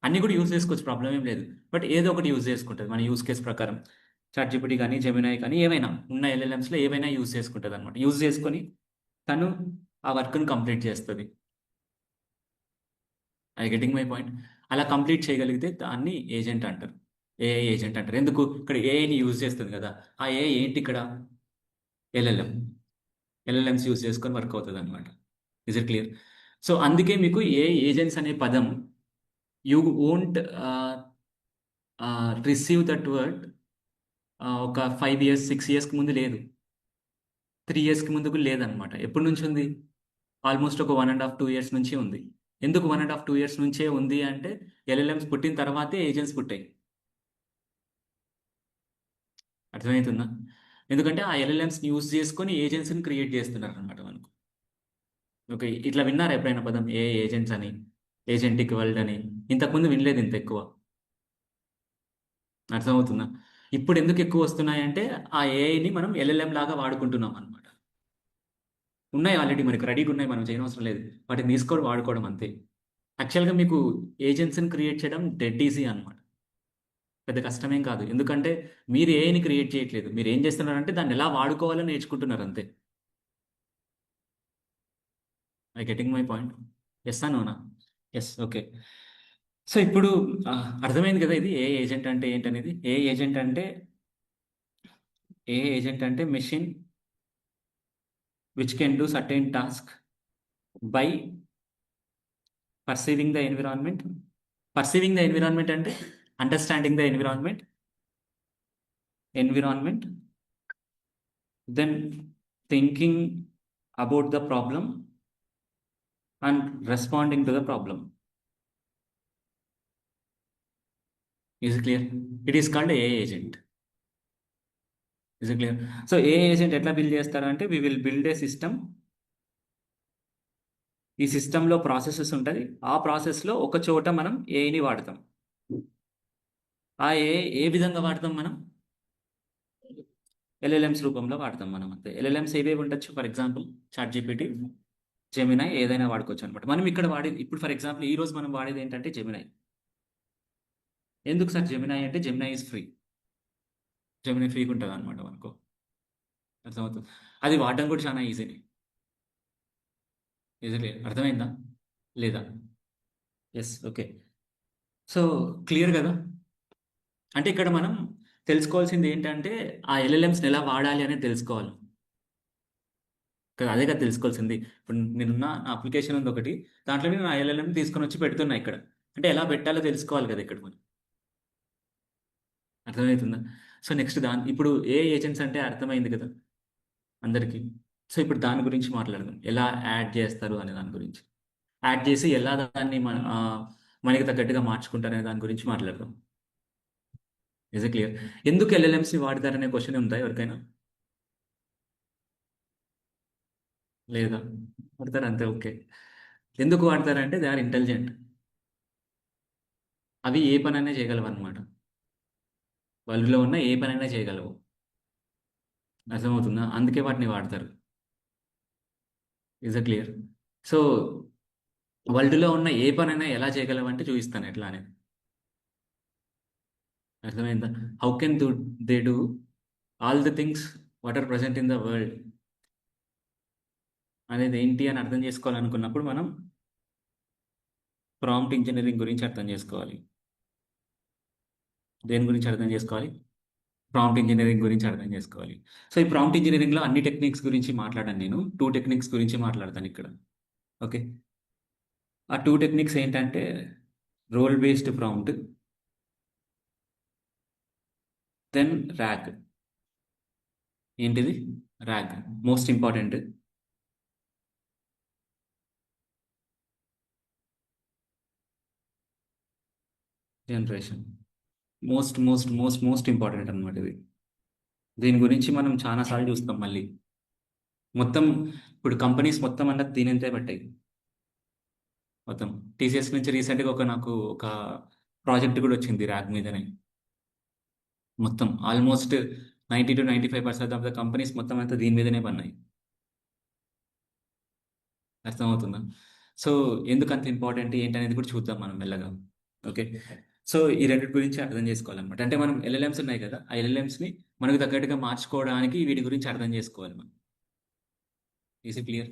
Speaker 1: అన్నీ కూడా యూజ్ చేసుకోవచ్చు, ప్రాబ్లం ఏం లేదు. బట్ ఏదో ఒకటి యూజ్ చేసుకుంటుంది మన యూజ్ కేస్ ప్రకారం. చాట్ జీపీటీ కానీ జెమినాయ్ కానీ ఏవైనా ఉన్న ఎల్ఎల్ఎమ్స్లో ఏవైనా యూజ్ చేసుకుంటుంది అనమాట. యూజ్ చేసుకొని తను ఆ వర్క్ను కంప్లీట్ చేస్తుంది. I getting my point. అలా కంప్లీట్ చేయగలిగితే దాన్ని ఏజెంట్ అంటారు, ఏఐ ఏజెంట్ అంటారు. ఎందుకు? ఇక్కడ ఏఐని యూజ్ చేస్తుంది కదా. ఆ ఏఐ ఏంటి ఇక్కడ? ఎల్ఎల్ఎం. ఎల్ఎల్ఎంస్ యూజ్ చేసుకొని వర్క్ అవుతుంది అనమాట. Is it clear? సో అందుకే మీకు ఏ ఏజెంట్స్ అనే పదం you won't receive that word ఒక 5 years 6 yearsకి ముందు లేదు, 3 yearsకి ముందు కూడా లేదనమాట. ఎప్పటి నుంచి ఉంది? ఆల్మోస్ట్ ఒక 1.5 2 years నుంచి ఉంది. ఎందుకు 1.5 2 years నుంచే ఉంది అంటే ఎల్ఎల్ఎంస్ పుట్టిన తర్వాతే ఏజెంట్స్ పుట్టాయి. అర్థమవుతుందా? ఎందుకంటే ఆ ఎల్ఎల్ఎంస్ని యూజ్ చేసుకొని ఏజెంట్స్ని క్రియేట్ చేస్తున్నారు అనమాట మనకు. ఓకే, ఇట్లా విన్నారా ఎప్పుడైనా పదం ఏ ఏజెంట్స్ అని, ఏజెంటిక్ వరల్డ్ అని? ఇంతకుముందు వినలేదు ఇంత ఎక్కువ. అర్థమవుతుందా? ఇప్పుడు ఎందుకు ఎక్కువ వస్తున్నాయంటే ఆ ఏఐని మనం ఎల్ఎల్ఎం లాగా వాడుకుంటున్నాం అనమాట. ఉన్నాయి ఆల్రెడీ మనకి రెడీగా ఉన్నాయి, మనం చేయనవసరం లేదు. వాటిని తీసుకోవడం వాడుకోవడం అంతే. యాక్చువల్గా మీకు ఏజెంట్స్ని క్రియేట్ చేయడం డెడ్ ఈజీ అనమాట, పెద్ద కష్టమేం కాదు. ఎందుకంటే మీరు ఏఐని క్రియేట్ చేయట్లేదు, మీరు ఏం చేస్తున్నారంటే దాన్ని ఎలా వాడుకోవాలని నేర్చుకుంటున్నారు అంతే. I getting my point. Yes అనోనా? ఎస్. ఓకే. సో ఇప్పుడు అర్థమైంది కదా ఇది ఏ ఏజెంట్ అంటే ఏంటనేది. ఏ ఏజెంట్ అంటే machine which can do certain task by perceiving the environment. Perceiving the environment అంటే understanding the environment, then thinking about the problem and responding to the problem. Is clear? It is called a agent. Is clear? So a agent ఎట్లా build చేస్తారంటే we will build A system. ఈ సిస్టంలో processes ఉంటుంది, ఆ ప్రాసెస్లో ఒక చోట మనం ఏఐని వాడతాం. ఆ ఏ విధంగా వాడతాం మనం? ఎల్ఎల్ఎంస్ రూపంలో వాడతాం మనం అంతే. ఎల్ఎల్ఎంస్ ఏవేవి ఉండొచ్చు? For example ChatGPT, Gemini, ఏదైనా వాడుకోవచ్చు అనమాట. మనం ఇక్కడ వాడేది ఇప్పుడు ఫర్ ఎగ్జాంపుల్ ఈ రోజు మనం వాడేది ఏంటంటే జెమినై. ఎందుకు సార్ జెమినై అంటే జెమినై ఈజ్ ఫ్రీ. జెమినై ఫ్రీగా ఉంటుంది అనమాట మనకు. అర్థమవుతుంది? అది వాడడం కూడా చాలా ఈజీని. ఈజీ, అర్థమైందా లేదా? ఎస్. ఓకే. సో క్లియర్ కదా? అంటే ఇక్కడ మనం తెలుసుకోవాల్సింది ఏంటంటే ఆ ఎల్ఎల్ఎంస్ని ఎలా వాడాలి అనేది తెలుసుకోవాలి కదా. అదే కదా తెలుసుకోవాల్సింది. ఇప్పుడు నేనున్న నా అప్లికేషన్ ఉంది ఒకటి, దాంట్లో నేను ఆ ఎల్ఎల్ఎం తీసుకొని వచ్చి పెడుతున్నా ఇక్కడ. అంటే ఎలా పెట్టాలో తెలుసుకోవాలి కదా ఇక్కడ మనం. అర్థమవుతుందా? సో నెక్స్ట్ ఇప్పుడు ఏ ఏజెంట్స్ అంటే అర్థమైంది కదా అందరికీ. సో ఇప్పుడు దాని గురించి మాట్లాడదాం, ఎలా యాడ్ చేస్తారు అనే దాని గురించి. యాడ్ చేసి ఎలా దాన్ని మనకి తగ్గట్టుగా మార్చుకుంటారనే దాని గురించి మాట్లాడదాం. Is clear? ఎందుకు ఎల్ఎల్ఎంసి వాడతారనే క్వశ్చన్ ఉందా ఎవరికైనా? లేదా? వాడతారు అంతే, ఓకే. ఎందుకు వాడతారంటే దే ఆర్ ఇంటెలిజెంట్. అవి ఏ పనైనా చేయగలవు అనమాట. వరల్డ్‌లో ఉన్న ఏ పనైనా చేయగలవు. అర్థమవుతుందా? అందుకే వాటిని వాడతారు. Is clear? సో వరల్డ్‌లో ఉన్న ఏ పనైనా ఎలా చేయగలవంటే చూపిస్తాను ఎట్లా అనేది. అర్థమైందా? How can they do all the things what are present in the world అనేది ఏంటి అని అర్థం చేసుకోవాలనుకున్నప్పుడు మనం ప్రాంప్ట్ ఇంజినీరింగ్ గురించి అర్థం చేసుకోవాలి. దేని గురించి అర్థం చేసుకోవాలి? ప్రాంప్ట్ ఇంజినీరింగ్ గురించి అర్థం చేసుకోవాలి. సో ఈ ప్రాంప్ట్ ఇంజినీరింగ్‌లో అన్ని టెక్నిక్స్ గురించి మాట్లాడను నేను. 2 టెక్నిక్స్ గురించి మాట్లాడతాను ఇక్కడ. ఓకే. ఆ 2 టెక్నిక్స్ ఏంటంటే role based prompt, then RAG. ఏంటిది? RAG. Most important. Generation. Most important అన్నమాట ఇది. దీని గురించి మనం చాలా సార్లు చూస్తాం మళ్ళీ. మొత్తం ఇప్పుడు కంపెనీస్ మొత్తం అన్నది దీనింతే పట్టాయి. మొత్తం టీసీఎస్ నుంచి రీసెంట్‌గా నాకు ఒక ప్రాజెక్ట్ కూడా వచ్చింది రాగ్ మీదనే. మొత్తం ఆల్మోస్ట్ 90-95% ఆఫ్ ద కంపెనీస్ మొత్తం అంతా దీని మీదనే పన్నాయి. అర్థమవుతుందా? సో ఎందుకు అంత ఇంపార్టెంట్ ఏంటనేది కూడా చూద్దాం మనం మెల్లగా. ఓకే. సో ఈ రెండిటి గురించి అర్థం చేసుకోవాలన్నమాట. అంటే మనం ఎల్ఎల్ఎమ్స్ ఉన్నాయి కదా! ఆ ఎల్ఎల్ఎమ్స్‌ని మనకు తగ్గట్టుగా మార్చుకోవడానికి వీటి గురించి అర్థం చేసుకోవాలి మనం. Is it clear?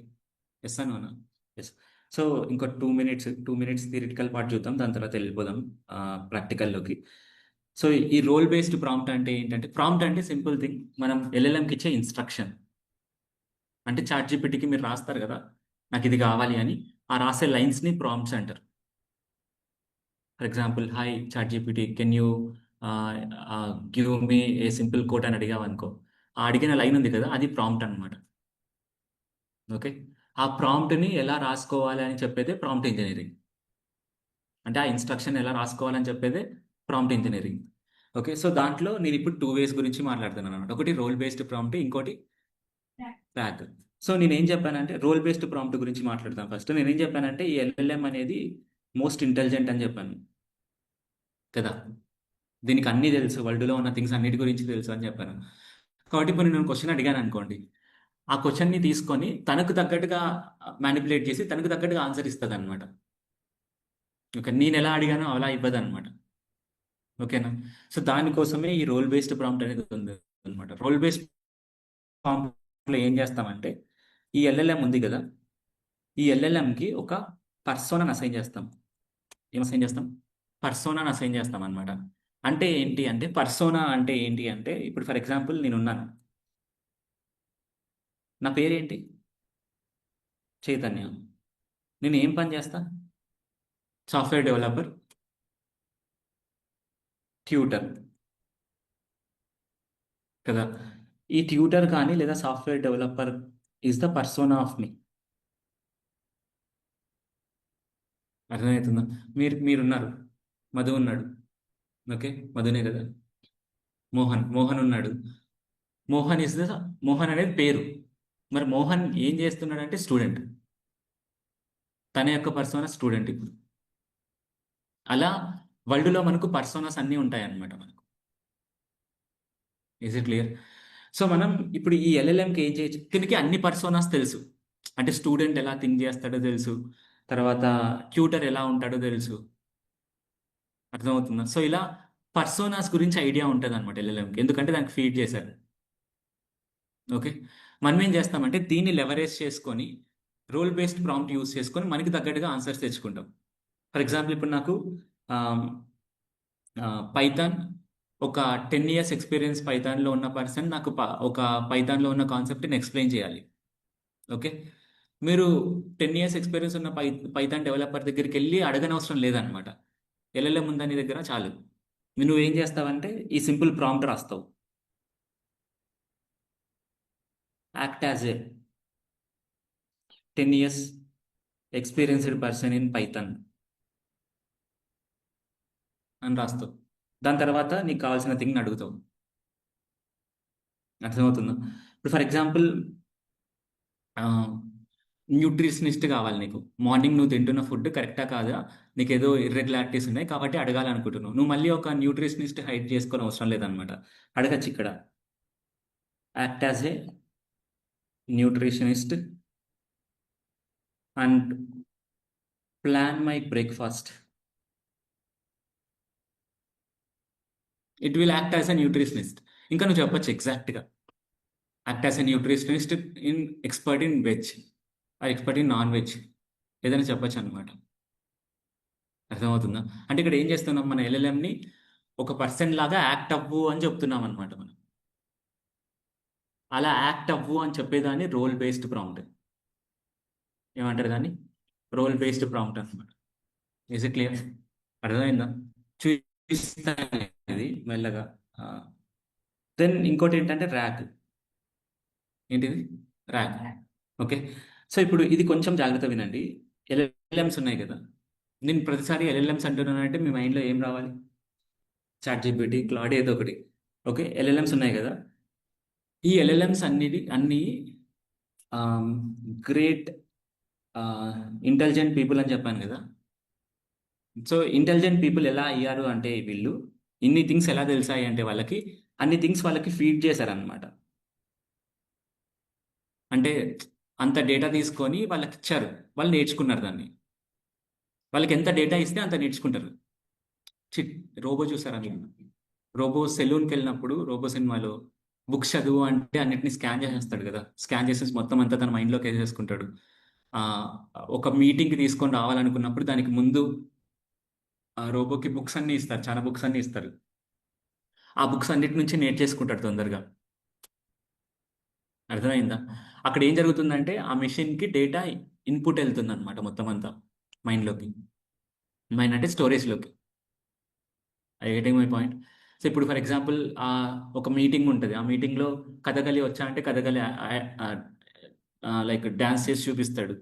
Speaker 1: Yes or నోనా? యెస్. సో ఇంకో 2 మినిట్స్ థియరిటికల్ పార్ట్ చూద్దాం. దాని తర్వాత వెళ్ళిపోదాం ప్రాక్టికల్‌లోకి. సో ఈ రోల్ బేస్డ్ ప్రాంప్ట్ అంటే ఏంటంటే, ప్రాంప్ట్ అంటే సింపుల్ థింగ్. మనం ఎల్ఎల్ఎంకి ఇచ్చే ఇన్‌స్ట్రక్షన్. అంటే చాట్‌జీపీటీకి మీరు రాస్తారు కదా! నాకిది కావాలి అని. ఆ రాసే లైన్స్‌ని ప్రాంప్ట్స్ అంటారు. For example, hi ChatGPT can you give me a simple quote అని అడిగావనుకో, ఆ అడిగిన లైన్ ఉంది కదా! అది ప్రాంప్ట్ అన్నమాట. ఓకే. ఆ ప్రాంప్ట్‌ని ఎలా రాసుకోవాలి అని చెప్పేదే ప్రాంప్ట్ ఇంజినీరింగ్. అంటే ఆ ఇన్‌స్ట్రక్షన్ ఎలా రాసుకోవాలని చెప్పేదే ప్రాంప్ట్ ఇంజినీరింగ్. ఓకే. సో దాంట్లో నేనిప్పుడు 2 వేస్ గురించి మాట్లాడుతున్నానన్నమాట. ఒకటి రోల్ బేస్డ్ ప్రాంప్ట్, ఇంకోటి రాగ్. సో నేనేం చెప్పానంటే రోల్ బేస్డ్ ప్రాంప్ట్ గురించి మాట్లాడతాను ఫస్ట్. నేనేం చెప్పానంటే ఈ ఎల్ఎల్ఎం అనేది మోస్ట్ ఇంటెలిజెంట్ అని చెప్పాను కదా! దీనికి అన్నీ తెలుసు. వరల్డ్‌లో ఉన్న థింగ్స్ అన్నిటి గురించి తెలుసు అని చెప్పాను. కాబట్టి ఇప్పుడు నేను క్వెషన్ అడిగాననుకోండి. ఆ క్వెషన్‌ని తీసుకొని తనకు తగ్గట్టుగా మానిప్యులేట్ చేసి తనకు తగ్గట్టుగా ఆన్సర్ ఇస్తదన్నమాట. ఓకే. నేనెలా అడిగానో అలా ఇవ్వదన్నమాట. ఓకేనా? సో దానికోసమే ఈ రోల్ బేస్డ్ ప్రాంప్ట్ అనేది ఉందన్నమాట. రోల్ బేస్డ్ ప్రాంప్ట్‌లో ఏం చేస్తామంటే ఈ ఎల్ఎల్ఎం ఉంది కదా! ఈ ఎల్ఎల్ఎంకి ఒక పర్సోనాని అసైన్ చేస్తాం. ఏం అసైన్ చేస్తాం? పర్సోనాని అసైన్ చేస్తామన్నమాట. అంటే ఏంటి అంటే పర్సోనా అంటే ఏంటి అంటే ఇప్పుడు ఫర్ ఎగ్జాంపుల్ నేనున్నాను. నా పేరేంటి? చైతన్య. నేను ఏం పని చేస్తా? సాఫ్ట్‌వేర్ డెవలపర్, ట్యూటర్ కదా! ఈ ట్యూటర్ కానీ లేదా software developer is the persona of me. అర్థమవుతుందా? మీరున్నారు. మధు ఉన్నాడు. ఓకే. మధునే కదా! మోహన్ ఉన్నాడు. మోహన్ ఇస్ ద మోహన్ అనేది పేరు. మరి మోహన్ ఏం చేస్తున్నాడంటే స్టూడెంట్. తన యొక్క పర్సోనా స్టూడెంట్ ఇప్పుడు. అలా వరల్డ్‌లో మనకు పర్సోనాస్ అన్నీ ఉంటాయన్నమాట మనకు. Is it clear? సో మనం ఇప్పుడు ఈ ఎల్ఎల్ఎంకి ఏం చేయొచ్చు? దీనికి అన్ని పర్సోనాస్ తెలుసు. అంటే స్టూడెంట్ ఎలా థింక్ చేస్తాడో తెలుసు. తర్వాత ట్యూటర్ ఎలా ఉంటాడో తెలుసు. అర్థమవుతుందా? సో ఇలా పర్సోనాస్ గురించి ఐడియా ఉంటదన్నమాట ఎల్ఎల్ఎంకి. ఎందుకంటే దానికి ఫీడ్ చేశారు. ఓకే. మనం ఏం చేస్తామంటే దీన్ని లెవరేజ్ చేసుకొని రోల్ బేస్డ్ ప్రాంప్ట్ యూజ్ చేసుకొని మనకి తగ్గట్టుగా ఆన్సర్స్ తెచ్చుకుంటాం. ఫర్ ఎగ్జాంపుల్ ఇప్పుడు నాకు ఆహ్, పైథాన్ ఒక 10 ఇయర్స్ ఎక్స్‌పీరియన్స్ పైథాన్‌లో ఉన్న పర్సన్ నాకు ఒక పైథాన్‌లో ఉన్న కాన్సెప్ట్‌ని ఎక్స్‌ప్లెయిన్ చేయాలి. ఓకే. మీరు 10 ఇయర్స్ ఎక్స్‌పీరియన్స్ ఉన్న పైథాన్ డెవలపర్ దగ్గరికెళ్లి అడగనవసరం లేదన్నమాట. ఎల్ఎల్ఎం ఉందా నీ దగ్గర చాలు. నువ్వేం చేస్తావంటే ఈ సింపుల్ ప్రాంప్ట్ రాస్తావు. Act as a 10 years experienced person in Python అని రాస్తావు. దాని తర్వాత నీకు కావాల్సిన థింగ్ని అడుగుతావు. అర్థమవుతుందా? ఇప్పుడు ఫర్ ఎగ్జాంపుల్ న్యూట్రిషనిస్ట్ కావాలి నీకు. మార్నింగ్ నువ్వు తింటున్న ఫుడ్ కరెక్టా కాదా, నీకు ఏదో ఇర్రెగ్యులారిటీస్ ఉన్నాయి కాబట్టి అడగాలనుకుంటున్నావు. నువ్వు మళ్ళీ ఒక న్యూట్రిషనిస్ట్ హైడ్ చేసుకోని అవసరం లేదనమాట. అడగచ్చు ఇక్కడ, act as A nutritionist and plan my breakfast. It will act as a nutritionist. ఇంకా నువ్వు చెప్పొచ్చు ఎగ్జాక్ట్గా, act as a nutritionist in expert in veg or expert in non veg, ఏదైనా చెప్పొచ్చు అనమాట. అర్థమవుతుందా? అంటే ఇక్కడ ఏం చేస్తున్నాం, మన ఎల్ఎల్ఎంని ఒక పర్సన్ లాగా యాక్ట్ అవ్వు అని చెప్తున్నాం అనమాట మనం. అలా యాక్ట్ అవ్వు అని చెప్పేదాన్ని రోల్ బేస్డ్ ప్రాంప్ట్ ఏమంటారు దాన్ని? రోల్ బేస్డ్ ప్రాంప్ట్ అనమాట. Is it clear? అర్థమైందా? చూపిస్తాను ఇది మెల్లగా. దెన్ ఇంకోటి ఏంటంటే ర్యాగ్. ఏంటిది? ర్యాగ్. ఓకే. సో ఇప్పుడు ఇది కొంచెం జాగ్రత్త వినండి. ఎల్ఎల్ఎంస్ ఉన్నాయి కదా, నేను ప్రతిసారి ఎల్ఎల్ఎంస్ అంటున్నానంటే మీ మైండ్లో ఏం రావాలి? చాట్ జీపీటీ, క్లాడ్, ఏదో ఒకటి. ఓకే, ఎల్ఎల్ఎంస్ ఉన్నాయి కదా, ఈ ఎల్ఎల్ఎంస్ అన్ని గ్రేట్ ఇంటెలిజెంట్ పీపుల్ అని చెప్పాను కదా. సో ఇంటెలిజెంట్ పీపుల్ ఎలా అయ్యారు అంటే, వీళ్ళు ఇన్ని థింగ్స్ ఎలా తెలిసాయి అంటే వాళ్ళకి అన్ని థింగ్స్ వాళ్ళకి ఫీడ్ చేశారనమాట. అంటే అంత డేటా తీసుకొని వాళ్ళకి ఇచ్చారు, వాళ్ళు నేర్చుకున్నారు దాన్ని. వాళ్ళకి ఎంత డేటా ఇస్తే అంత నేర్చుకుంటారు. చిట్ రోబో చూసారా మీరు? రోబో సెలూన్కి వెళ్ళినప్పుడు రోబో సినిమాలో బుక్స్ చదువు అంటే అన్నిటిని స్కాన్ చేసేస్తాడు కదా, స్కాన్ చేసేసి మొత్తం అంతా తన మైండ్లోకి వేసేసుకుంటాడు. ఆ, ఒక మీటింగ్కి తీసుకొని రావాలనుకున్నప్పుడు దానికి ముందు ఆ రోబోకి బుక్స్ అన్ని ఇస్తారు, చాలా బుక్స్ అన్ని ఇస్తారు. ఆ బుక్స్ అన్నిటి నుంచి నేర్చేసుకుంటాడు తొందరగా. అర్థమైందా? అక్కడ ఏం జరుగుతుందంటే ఆ మెషిన్కి డేటా ఇన్పుట్ వెళ్తుంది అనమాట మొత్తం అంతా మైండ్లోకి. మైండ్ అంటే స్టోరేజ్లోకి. I getting my point? So ఇప్పుడు ఫర్ ఎగ్జాంపుల్ ఒక మీటింగ్ ఉంటుంది, ఆ మీటింగ్లో కథకళి వచ్చా అంటే కథకళి లైక్ డ్యాన్స్ చేసి చూపిస్తాడు.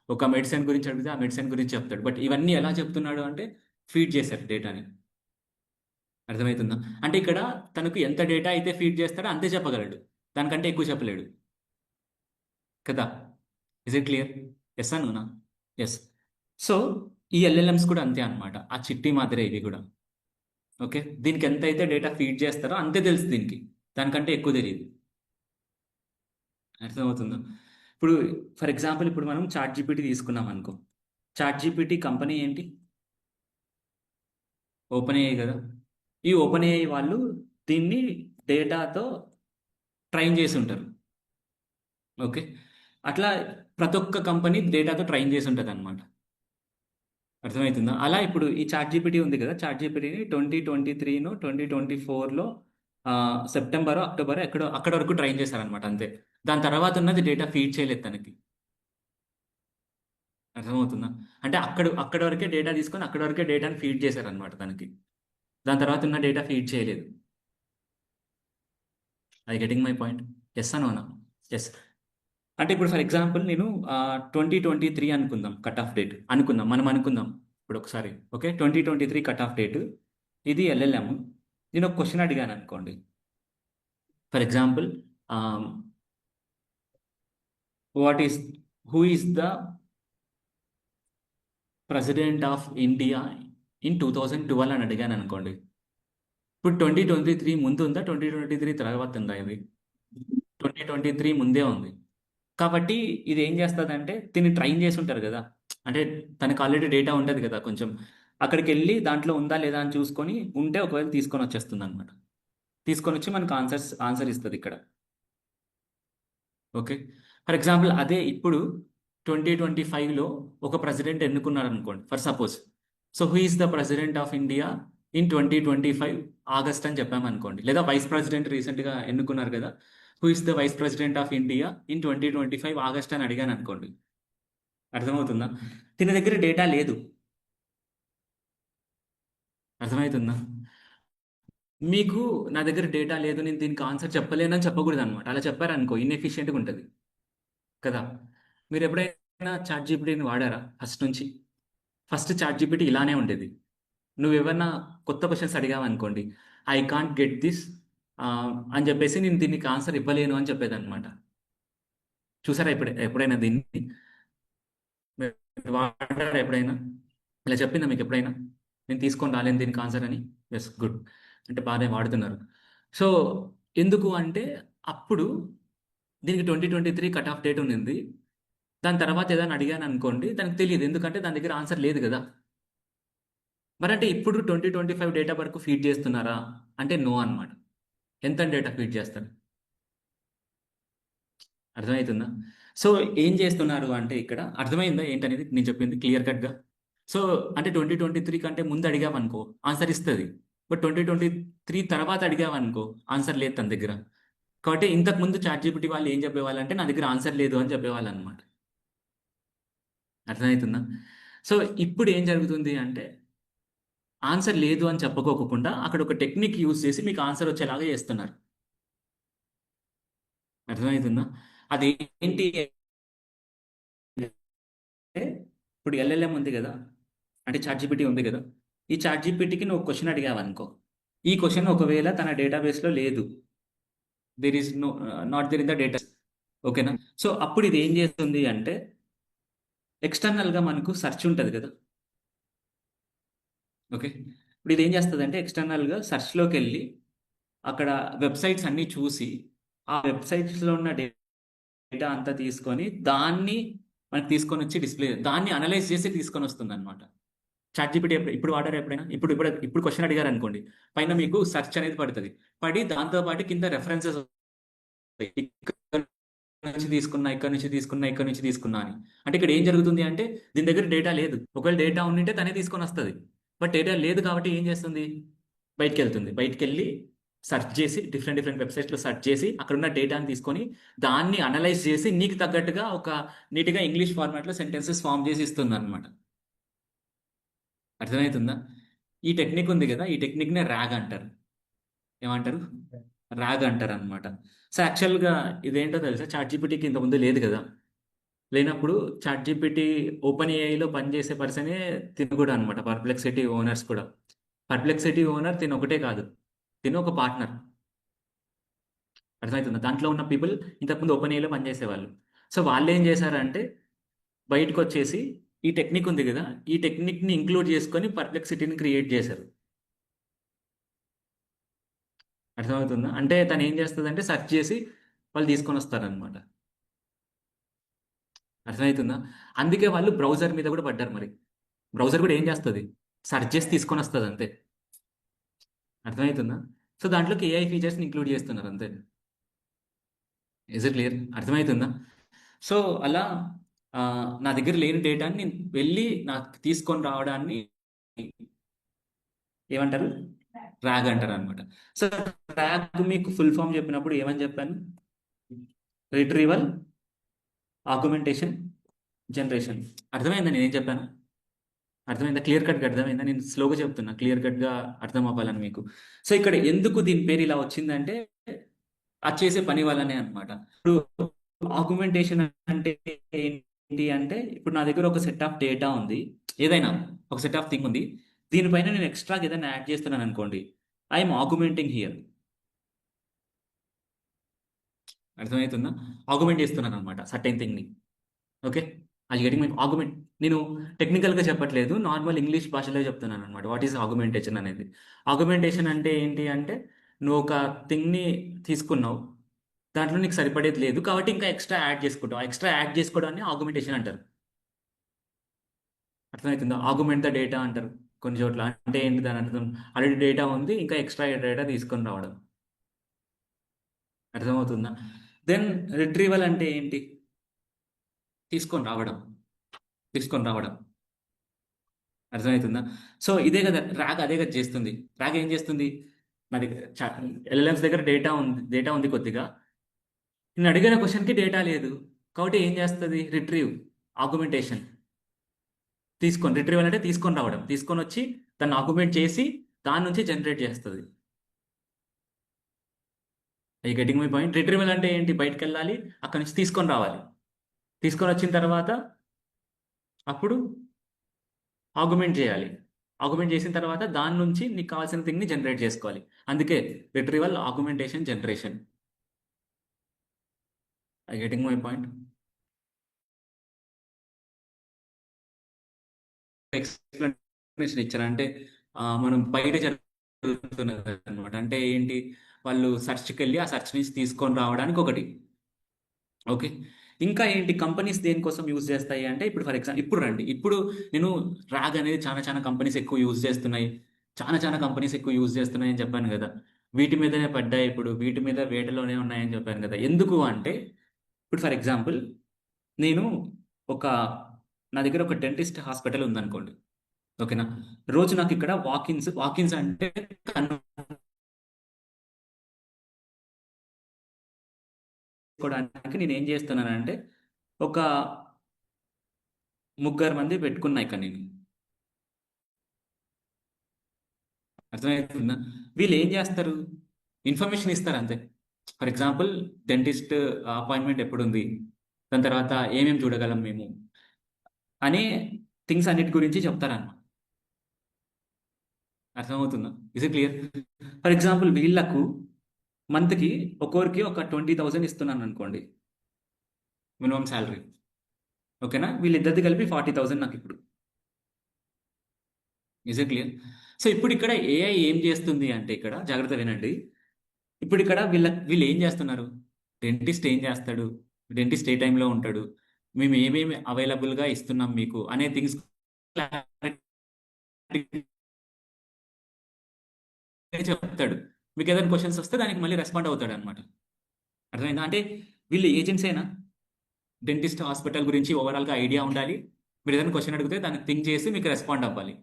Speaker 1: ఒక మెడిసిన్ గురించి అడిగితే ఆ మెడిసిన్ గురించి చెప్తాడు. బట్ ఇవన్నీ ఎలా చెప్తున్నాడు అంటే ఫీడ్ చేశారు డేటాని. అర్థమవుతుందా? అంటే ఇక్కడ తనకు ఎంత డేటా అయితే ఫీడ్ చేస్తాడో అంతే చెప్పగలడు, దానికంటే ఎక్కువ చెప్పలేడు కదా. Is it clear? ఎస్ అనునా? ఎస్. సో ఈ ఎల్ఎల్ఎంస్ కూడా అంతే అనమాట, ఆ చిట్టి మాదిరే ఇవి కూడా. ఓకే, దీనికి ఎంత అయితే డేటా ఫీడ్ చేస్తారో అంతే తెలుసు దీనికి, దానికంటే ఎక్కువ తెలియదు. అర్థమవుతుందా? ఇప్పుడు ఫర్ ఎగ్జాంపుల్ ఇప్పుడు మనం చాట్ జీపీటీ తీసుకున్నాం అనుకో. చాట్ జీపీటీ కంపెనీ ఏంటి? ఓపెన్ ఏఐ కదా. ఈ ఓపెన్ ఏఐ వాళ్ళు దీన్ని డేటాతో ట్రైన్ చేసి ఉంటారు. ఓకే, అట్లా ప్రతి ఒక్క కంపెనీ డేటాతో ట్రైన్ చేసి ఉంటుంది అనమాట. అర్థమవుతుందా? అలా ఇప్పుడు ఈ చాట్ జీపీటీ ఉంది కదా, చాట్ జీపీటీని 2023 2024లో సెప్టెంబర్ అక్టోబర్ ఎక్కడో అక్కడ వరకు ట్రైన్ చేశారనమాట అంతే. దాని తర్వాత ఉన్నది డేటా ఫీడ్ చేయలేదు తనకి. అర్థమవుతుందా? అంటే అక్కడ వరకే డేటా తీసుకొని అక్కడ వరకే డేటాని ఫీడ్ చేశారనమాట తనకి. దాని తర్వాత ఉన్న డేటా ఫీడ్ చేయలేదు. I getting my point? Yes అనోనా? ఎస్. అంటే ఇప్పుడు ఫర్ ఎగ్జాంపుల్ నేను 2023 అనుకుందాం, కట్ ఆఫ్ డేట్ అనుకుందాం, మనం అనుకుందాం ఇప్పుడు ఒకసారి. ఓకే, 2023 కట్ ఆఫ్ డేట్, ఇది ఎల్ఎల్ఎం. నేను ఒక క్వశ్చన్ అడిగాను అనుకోండి. For example, what is who is the president of India in 2012 అని అడిగాను అనుకోండి. ఇప్పుడు 2023 ముందు ఉందా, 2023 తర్వాత ఉందా? ఇది 2023 ముందే ఉంది. కాబట్టి ఇది ఏం చేస్తుందంటే దీన్ని ట్రైన్ చేసి ఉంటారు కదా, అంటే తనకు ఆల్రెడీ డేటా ఉంటుంది కదా కొంచెం, అక్కడికి వెళ్ళి దాంట్లో ఉందా లేదా అని చూసుకొని ఉంటే ఒకవేళ తీసుకొని వచ్చేస్తుంది అనమాట. తీసుకొని వచ్చి మనకు ఆన్సర్ ఇస్తుంది ఇక్కడ. ఓకే, ఫర్ ఎగ్జాంపుల్ అదే ఇప్పుడు 2025లో ఒక ప్రెసిడెంట్ ఎన్నుకున్నారు అనుకోండి for suppose. So who is the president of India in 2025 August అని చెప్పామనుకోండి, లేదా వైస్ ప్రెసిడెంట్ రీసెంట్గా ఎన్నుకున్నారు కదా, who is the vice president of India in 2025 August అని అడిగాను అనుకోండి. అర్థమవుతుందా? తిన దగ్గర డేటా లేదు. అర్థమవుతుందా? మీకు నా దగ్గర డేటా లేదు, నేను దీనికి ఆన్సర్ చెప్పలేనని చెప్పకూడదు అనమాట. అలా చెప్పారనుకో ఇన్ఎఫిషియెంట్గా ఉంటుంది కదా. మీరు ఎప్పుడైనా చాట్ జీపీటీని వాడారా ఫస్ట్ నుంచి? ఫస్ట్ చాట్ జీపీటీ ఇలానే ఉండేది. నువ్వేమన్నా కొత్త క్వశ్చన్స్ అడిగావనుకోండి, ఐ కాంట్ గెట్ దిస్ అని చెప్పేసి నేను దీనికి ఆన్సర్ ఇవ్వలేను అని చెప్పేదన్నమాట. చూసారా ఎప్పుడైనా దీన్ని? మీరు వాడారా ఎప్పుడైనా? ఇలా చెప్పిందా మీకు ఎప్పుడైనా? నేను తీసుకొని రాలేను దీనికి ఆన్సర్ అని. Yes, good. అంటే బాగానే వాడుతున్నారు. సో ఎందుకు అంటే అప్పుడు దీనికి 2023 కట్ ఆఫ్ డేట్ ఉన్నింది. దాని తర్వాత ఏదైనా అడిగాను అనుకోండి, దానికి తెలియదు. ఎందుకంటే దాని దగ్గర ఆన్సర్ లేదు కదా. మరంటే ఇప్పుడు 2025 డేటా వరకు ఫీడ్ చేస్తున్నారా అంటే నో అన్నమాట. ఎంత డేటా ఫీడ్ చేస్తారు? అర్థమవుతుందా? సో ఏం చేస్తున్నారు అంటే ఇక్కడ అర్థమైందా ఏంటనేది నేను చెప్పింది క్లియర్ కట్గా? సో అంటే 2023 కంటే ముందు అడిగామనుకో ఆన్సర్ ఇస్తుంది. బట్ 2023 తర్వాత అడిగామనుకో ఆన్సర్ లేదు తన దగ్గర. కాబట్టి ఇంతకు ముందు చాట్ జీపీటీ వాళ్ళు ఏం చెప్పేవాళ్ళు అంటే నా దగ్గర ఆన్సర్ లేదు అని చెప్పేవాళ్ళు అనమాట. అర్థమవుతుందా? సో ఇప్పుడు ఏం జరుగుతుంది అంటే ఆన్సర్ లేదు అని చెప్పుకోకుండా అక్కడ ఒక టెక్నిక్ యూజ్ చేసి మీకు ఆన్సర్ వచ్చేలాగా చేస్తున్నారు. అర్థమవుతుందా? అది ఏంటి అంటే ఇప్పుడు ఎల్ఎల్ఎం ఉంది కదా, అంటే చాట్ జీపీటీ ఉంది కదా. ఈ చాట్ జీపీటీకి నువ్వు క్వశ్చన్ అడిగావనుకో, ఈ క్వశ్చన్ ఒకవేళ తన డేటాబేస్లో లేదు, there is no not there in the data. ఓకేనా? సో అప్పుడు ఇది ఏం చేస్తుంది అంటే ఎక్స్టర్నల్గా మనకు సెర్చ్ ఉంటుంది కదా. ఓకే, ఇప్పుడు ఇది ఏం చేస్తుంది అంటే ఎక్స్టర్నల్గా సెర్చ్లోకి వెళ్ళి అక్కడ వెబ్సైట్స్ అన్నీ చూసి ఆ వెబ్సైట్స్లో ఉన్న డేటా అంతా తీసుకొని దాన్ని మనకి తీసుకొని వచ్చి డిస్ప్లే, దాన్ని అనలైజ్ చేసి తీసుకొని వస్తుంది అనమాట. చాట్ జీపీటీ ఇప్పుడు వాడారు ఎప్పుడైనా? ఇప్పుడు క్వశ్చన్ అడిగారు అనుకోండి, పైన మీకు సెర్చ్ అనేది పడుతుంది. పడి దాంతో పాటు కింద రెఫరెన్సెస్ ఇక్కడ నుంచి తీసుకున్నా, ఇక్కడ నుంచి తీసుకున్నా, ఇక్కడ నుంచి తీసుకున్నా అని. అంటే ఇక్కడ ఏం జరుగుతుంది అంటే దీని దగ్గర డేటా లేదు. ఒకవేళ డేటా ఉండింటే తనే తీసుకొని వస్తుంది. బట్ డేటా లేదు కాబట్టి ఏం చేస్తుంది? బయటికి వెళ్తుంది. బయటికి వెళ్ళి సెర్చ్ చేసి డిఫరెంట్ డిఫరెంట్ వెబ్సైట్స్లో సెర్చ్ చేసి అక్కడ ఉన్న డేటాని తీసుకొని దాన్ని అనలైజ్ చేసి నీకు తగ్గట్టుగా ఒక నీట్గా ఇంగ్లీష్ ఫార్మాట్లో సెంటెన్సెస్ ఫామ్ చేసి ఇస్తుంది అనమాట. అర్థమవుతుందా? ఈ టెక్నిక్ ఉంది కదా, ఈ టెక్నిక్నే ర్యాగ్ అంటారు. ఏమంటారు? ర్యాగ్ అంటారు అనమాట. సో యాక్చువల్గా ఇదేంటో తెలుసా, చాట్ జీపీటీకి ఇంతకుముందు లేదు కదా. లేనప్పుడు చాట్ జీపీటీ ఓపెన్ ఏఐలో పనిచేసే పర్సనే తిను కూడా అనమాట, పర్ప్లెక్సిటీ ఓనర్స్ కూడా. పర్ప్లెక్సిటీ ఓనర్ తిను ఒకటే కాదు, తిను ఒక పార్ట్నర్. అర్థమవుతుందా? దాంట్లో ఉన్న పీపుల్ ఇంతకుముందు ఓపెన్ ఏఐలో పనిచేసేవాళ్ళు. సో వాళ్ళు ఏం చేశారంటే బయటకు వచ్చేసి ఈ టెక్నిక్ ఉంది కదా, ఈ టెక్నిక్ని ఇంక్లూడ్ చేసుకొని పర్ప్లెక్సిటీని క్రియేట్ చేశారు. అర్థమవుతుందా? అంటే తను ఏం చేస్తుందంటే సెర్చ్ చేసి వాళ్ళు తీసుకొని వస్తారనమాట. అర్థమవుతుందా? అందుకే వాళ్ళు బ్రౌజర్ మీద కూడా పడ్డారు. మరి బ్రౌజర్ కూడా ఏం చేస్తుంది? సెర్చ్ చేసి తీసుకొని వస్తుంది అంతే. అర్థమవుతుందా? సో దాంట్లోకి ఏఐ ఫీచర్స్ని ఇంక్లూడ్ చేస్తున్నారు అంతే. Is it clear? అర్థమవుతుందా? సో అలా నా దగ్గర లేని డేటాని నేను వెళ్ళి నాకు తీసుకొని రావడాన్ని ఏమంటారు? ర్యాగ్ అంటారు అనమాట. సో ర్యాగ్ మీకు ఫుల్ ఫామ్ చెప్పినప్పుడు ఏమని చెప్పాను? Retrieval augmentation generation. అర్థమైందా నేను ఏం చెప్పాను? అర్థమైందా? క్లియర్ కట్గా అర్థమైందా? నేను స్లోగా చెప్తున్నా, క్లియర్ కట్గా అర్థం అవ్వాలని మీకు. సో ఇక్కడ ఎందుకు దీని పేరు ఇలా వచ్చిందంటే అది చేసే పని వల్లనే అనమాట. ఇప్పుడు ఆగ్మెంటేషన్ అంటే ఏంటి అంటే ఇప్పుడు నా దగ్గర ఒక సెట్ ఆఫ్ డేటా ఉంది, ఏదైనా ఒక సెట్ ఆఫ్ థింగ్ ఉంది. దీనిపైన నేను ఎక్స్ట్రాగా ఏదైనా యాడ్ చేస్తున్నాను అనుకోండి, ఐఎమ్ ఆగ్మెంటింగ్ హియర్. అర్థమవుతుందా? ఆగ్మెంట్ చేస్తున్నాను అనమాట సర్టైన్ థింగ్ని. ఓకే, అది గెటింగ్ మై ఆర్గ్యుమెంట్. నేను టెక్నికల్గా చెప్పట్లేదు, నార్మల్ ఇంగ్లీష్ భాషలో చెప్తున్నాను అనమాట. వాట్ ఈస్ ఆగ్యుమెంటేషన్ అనేది? ఆగ్యుమెంటేషన్ అంటే ఏంటి అంటే నువ్వు ఒక థింగ్ని తీసుకున్నావు, దాంట్లో నీకు సరిపడేది లేదు కాబట్టి ఇంకా ఎక్స్ట్రా యాడ్ చేసుకుంటావు. ఆ ఎక్స్ట్రా యాడ్ చేసుకోవడాన్ని ఆగ్యుమెంటేషన్ అంటారు. అర్థమవుతుందా? ఆగ్యుమెంట్ ద డేటా అంటారు కొన్ని చోట్ల. అంటే ఏంటి దాని అర్థం? ఆల్రెడీ డేటా ఉంది, ఇంకా ఎక్స్ట్రా డేటా తీసుకొని రావడం. అర్థమవుతుందా? దెన్ రిట్రీవల్ అంటే ఏంటి? తీసుకొని రావడం, తీసుకొని రావడం. అర్థమవుతుందా? సో ఇదే కదా ర్యాగ్, అదే కదా చేస్తుంది. ర్యాగ్ ఏం చేస్తుంది? నా దగ్గర ఎల్ఎల్ఎమ్స్ దగ్గర డేటా ఉంది కొద్దిగా. నేను అడిగిన క్వశ్చన్కి డేటా లేదు కాబట్టి ఏం చేస్తుంది? Retrieve, augmentation. రిట్రీవల్ అంటే తీసుకొని రావడం, తీసుకొని వచ్చి దాన్ని ఆగ్యుమెంట్ చేసి దాని నుంచి జనరేట్ చేస్తుంది. I getting my point? Retrieval అంటే ఏంటి? బయటకు వెళ్ళాలి, అక్కడ నుంచి తీసుకొని రావాలి. తీసుకొని వచ్చిన తర్వాత అప్పుడు ఆర్గ్యుమెంట్ చేయాలి. ఆర్గ్యుమెంట్ చేసిన తర్వాత దాని నుంచి నీకు కావాల్సిన థింగ్ని జనరేట్ చేసుకోవాలి. అందుకే retrieval argumentation generation. I getting my point? Explanation ఇచ్చారు అంటే మనం బయట జరుగుతున్నది అనమాట. అంటే ఏంటి, వాళ్ళు సెర్చ్కి వెళ్ళి ఆ సెర్చ్ నుంచి తీసుకొని రావడానికి ఒకటి. ఓకే. ఇంకా ఏంటి కంపెనీస్ దేనికోసం యూజ్ చేస్తాయి అంటే, ఇప్పుడు ఫర్ ఎగ్జాంపుల్ ఇప్పుడు రండి, ఇప్పుడు నేను రాగ్ అనేది చాలా చాలా కంపెనీస్ ఎక్కువ యూజ్ చేస్తున్నాయి, చాలా చాలా కంపెనీస్ ఎక్కువ యూజ్ చేస్తున్నాయి అని చెప్పాను కదా. వీటి మీదనే పడ్డాయి, ఇప్పుడు వీటి మీద వేటలోనే ఉన్నాయని చెప్పాను కదా. ఎందుకు అంటే, ఇప్పుడు ఫర్ ఎగ్జాంపుల్ నేను ఒక నా దగ్గర ఒక డెంటిస్ట్ హాస్పిటల్ ఉందనుకోండి. ఓకేనా. రోజు నాకు ఇక్కడ వాకిన్స్ వాకిన్స్ అంటే కనుక్కోవడానికి నేను ఏం చేస్తున్నానంటే, ఒక ముగ్గురు మంది పెట్టుకున్నా ఇక్కడ నేను. అర్థమవుతుందా? వీళ్ళు ఏం చేస్తారు, ఇన్ఫర్మేషన్ ఇస్తారు అంతే. ఫర్ ఎగ్జాంపుల్ డెంటిస్ట్ అపాయింట్మెంట్ ఎప్పుడు ఉంది, దాని తర్వాత ఏమేమి చూడగలం మేము అనే థింగ్స్ అన్నిటి గురించి చెప్తారన్నమాట. అర్థమవుతుందా? Is clear? ఫర్ ఎగ్జాంపుల్ వీళ్ళకు మంత్కి ఒక్కొరికి ఒక 20,000 ఇస్తున్నాను అనుకోండి, మినిమం శాలరీ. ఓకేనా. వీళ్ళిద్దరిది కలిపి 40,000 నాకు ఇప్పుడు. Is clear? సో ఇప్పుడు ఇక్కడ ఏఐ ఏం చేస్తుంది అంటే, ఇక్కడ జాగ్రత్త వినండి. ఇప్పుడు ఇక్కడ వీళ్ళు ఏం చేస్తున్నారు, డెంటిస్ట్ ఏం చేస్తాడు, డెంటిస్ట్ ఏ టైంలో ఉంటాడు, మేము ఏమేమి అవైలబుల్గా ఇస్తున్నాం మీకు అనే థింగ్స్ చెప్తాడు. మీకు ఏదైనా క్వశ్చన్స్ వస్తే దానికి మళ్ళీ రెస్పాండ్ అవుతాడు అనమాట. అర్థమైందా? అంటే వీళ్ళు ఏజెంట్స్ అయినా డెంటిస్ట్ హాస్పిటల్ గురించి ఓవరాల్గా ఐడియా ఉండాలి. మీరు ఏదైనా క్వశ్చన్ అడిగితే దాన్ని థింక్ చేసి మీకు రెస్పాండ్ అవ్వాలి.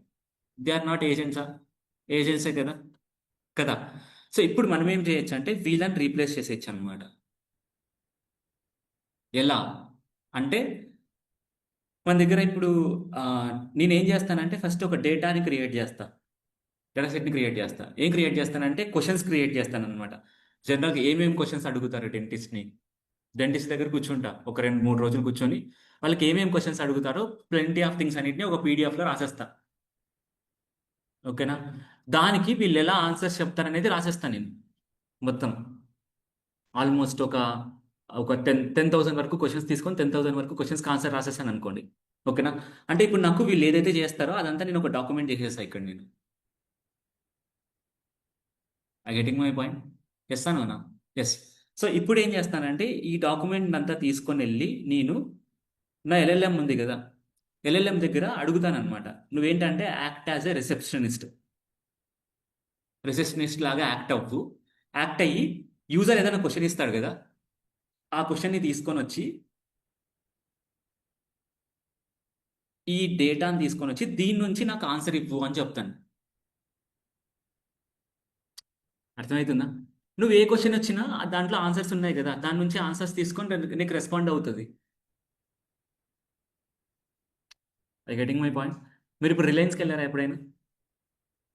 Speaker 1: దే ఆర్ నాట్ ఏజెంట్సా? ఏజెంట్సే కదా. కదా. సో ఇప్పుడు మనం ఏం చేయొచ్చు అంటే, వీళ్ళని రీప్లేస్ చేసేయచ్చు అనమాట. ఎలా అంటే, మన దగ్గర ఇప్పుడు ఆ, నేనేం చేస్తానంటే ఫస్ట్ ఒక డేటాని క్రియేట్ చేస్తా, డేటా సెట్ని క్రియేట్ చేస్తా. ఏం క్రియేట్ చేస్తానంటే క్వశ్చన్స్ క్రియేట్ చేస్తాను అనమాట. జనరల్గా ఏమేమి క్వశ్చన్స్ అడుగుతారు డెంటిస్ట్ని, డెంటిస్ట్ దగ్గర కూర్చుంటా ఒక 2-3 రోజులు కూర్చొని, వాళ్ళకి ఏమేమి క్వశ్చన్స్ అడుగుతారో ప్లెంటీ ఆఫ్ థింగ్స్ అన్నిటిని ఒక పీడిఎఫ్లో రాసేస్తా. ఓకేనా. దానికి వీళ్ళు ఎలా ఆన్సర్స్ చెప్తారనేది రాసేస్తాను నేను మొత్తం. ఆల్మోస్ట్ ఒక ఒక 10,000 వరకు క్వశ్చన్స్ తీసుకొని 10,000 వరకు క్వశ్చన్స్కి ఆన్సర్ రాసేసాను అనుకోండి. ఓకేనా. అంటే ఇప్పుడు నాకు వీళ్ళు ఏదైతే చేస్తారో అదంతా నేను ఒక డాక్యుమెంట్ చేసేస్తా ఇక్కడ నేను. I getting my point? Yes అనా? ఎస్. సో ఇప్పుడు ఏం చేస్తానంటే, ఈ డాక్యుమెంట్ అంతా తీసుకొని వెళ్ళి నేను నా ఎల్ఎల్ఎం ఉంది కదా, ఎల్ఎల్ఎం దగ్గర అడుగుతానమాట. నువ్వేంటంటే act as a receptionist, receptionist లాగా యాక్ట్ అవ్వు. యాక్ట్ అయ్యి యూజర్ ఏదైనా క్వశ్చన్ ఇస్తాడు కదా, ఆ క్వశ్చన్ని తీసుకొని వచ్చి, ఈ డేటాని తీసుకొని వచ్చి దీని నుంచి నాకు ఆన్సర్ ఇవ్వు అని చెప్తాను. అర్థమవుతుందా? నువ్వు ఏ క్వశ్చన్ వచ్చినా దాంట్లో ఆన్సర్స్ ఉన్నాయి కదా, దాని నుంచి ఆన్సర్స్ తీసుకొని నీకు రెస్పాండ్ అవుతుంది. I getting my point? మీరు ఇప్పుడు రిలయన్స్కి వెళ్ళారా ఎప్పుడైనా?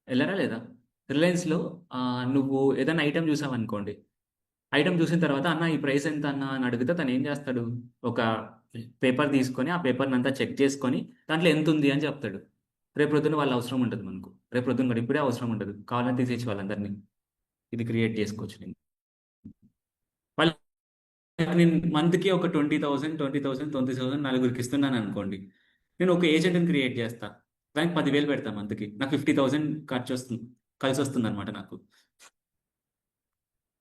Speaker 1: వెళ్ళారా లేదా? రిలయన్స్లో నువ్వు ఏదైనా ఐటెం చూసావు అనుకోండి, ఐటెం చూసిన తర్వాత అన్న ఈ ప్రైస్ ఎంత అన్న అని అడిగితే తను ఏం చేస్తాడు, ఒక పేపర్ తీసుకొని ఆ పేపర్ని అంతా చెక్ చేసుకొని దాంట్లో ఎంత ఉంది అని చెప్తాడు. రేపు ప్రొద్దున వాళ్ళు అవసరం ఉంటుంది మనకు, రేపు ప్రొద్దున కూడా ఇప్పుడే అవసరం ఉంటుంది, కావాలని తీసేసి వాళ్ళందరినీ ఇది క్రియేట్ చేసుకోవచ్చు నేను. వాళ్ళు నేను మంత్కి ఒక 20,000 20,000 20,000 నలుగురికి ఇస్తున్నాను అనుకోండి, నేను ఒక ఏజెంట్ని క్రియేట్ చేస్తా, దానికి 10,000 పెడతా, మంత్కి నాకు 50,000 ఖర్చు వస్తుంది, కలిసి వస్తుంది అనమాట నాకు.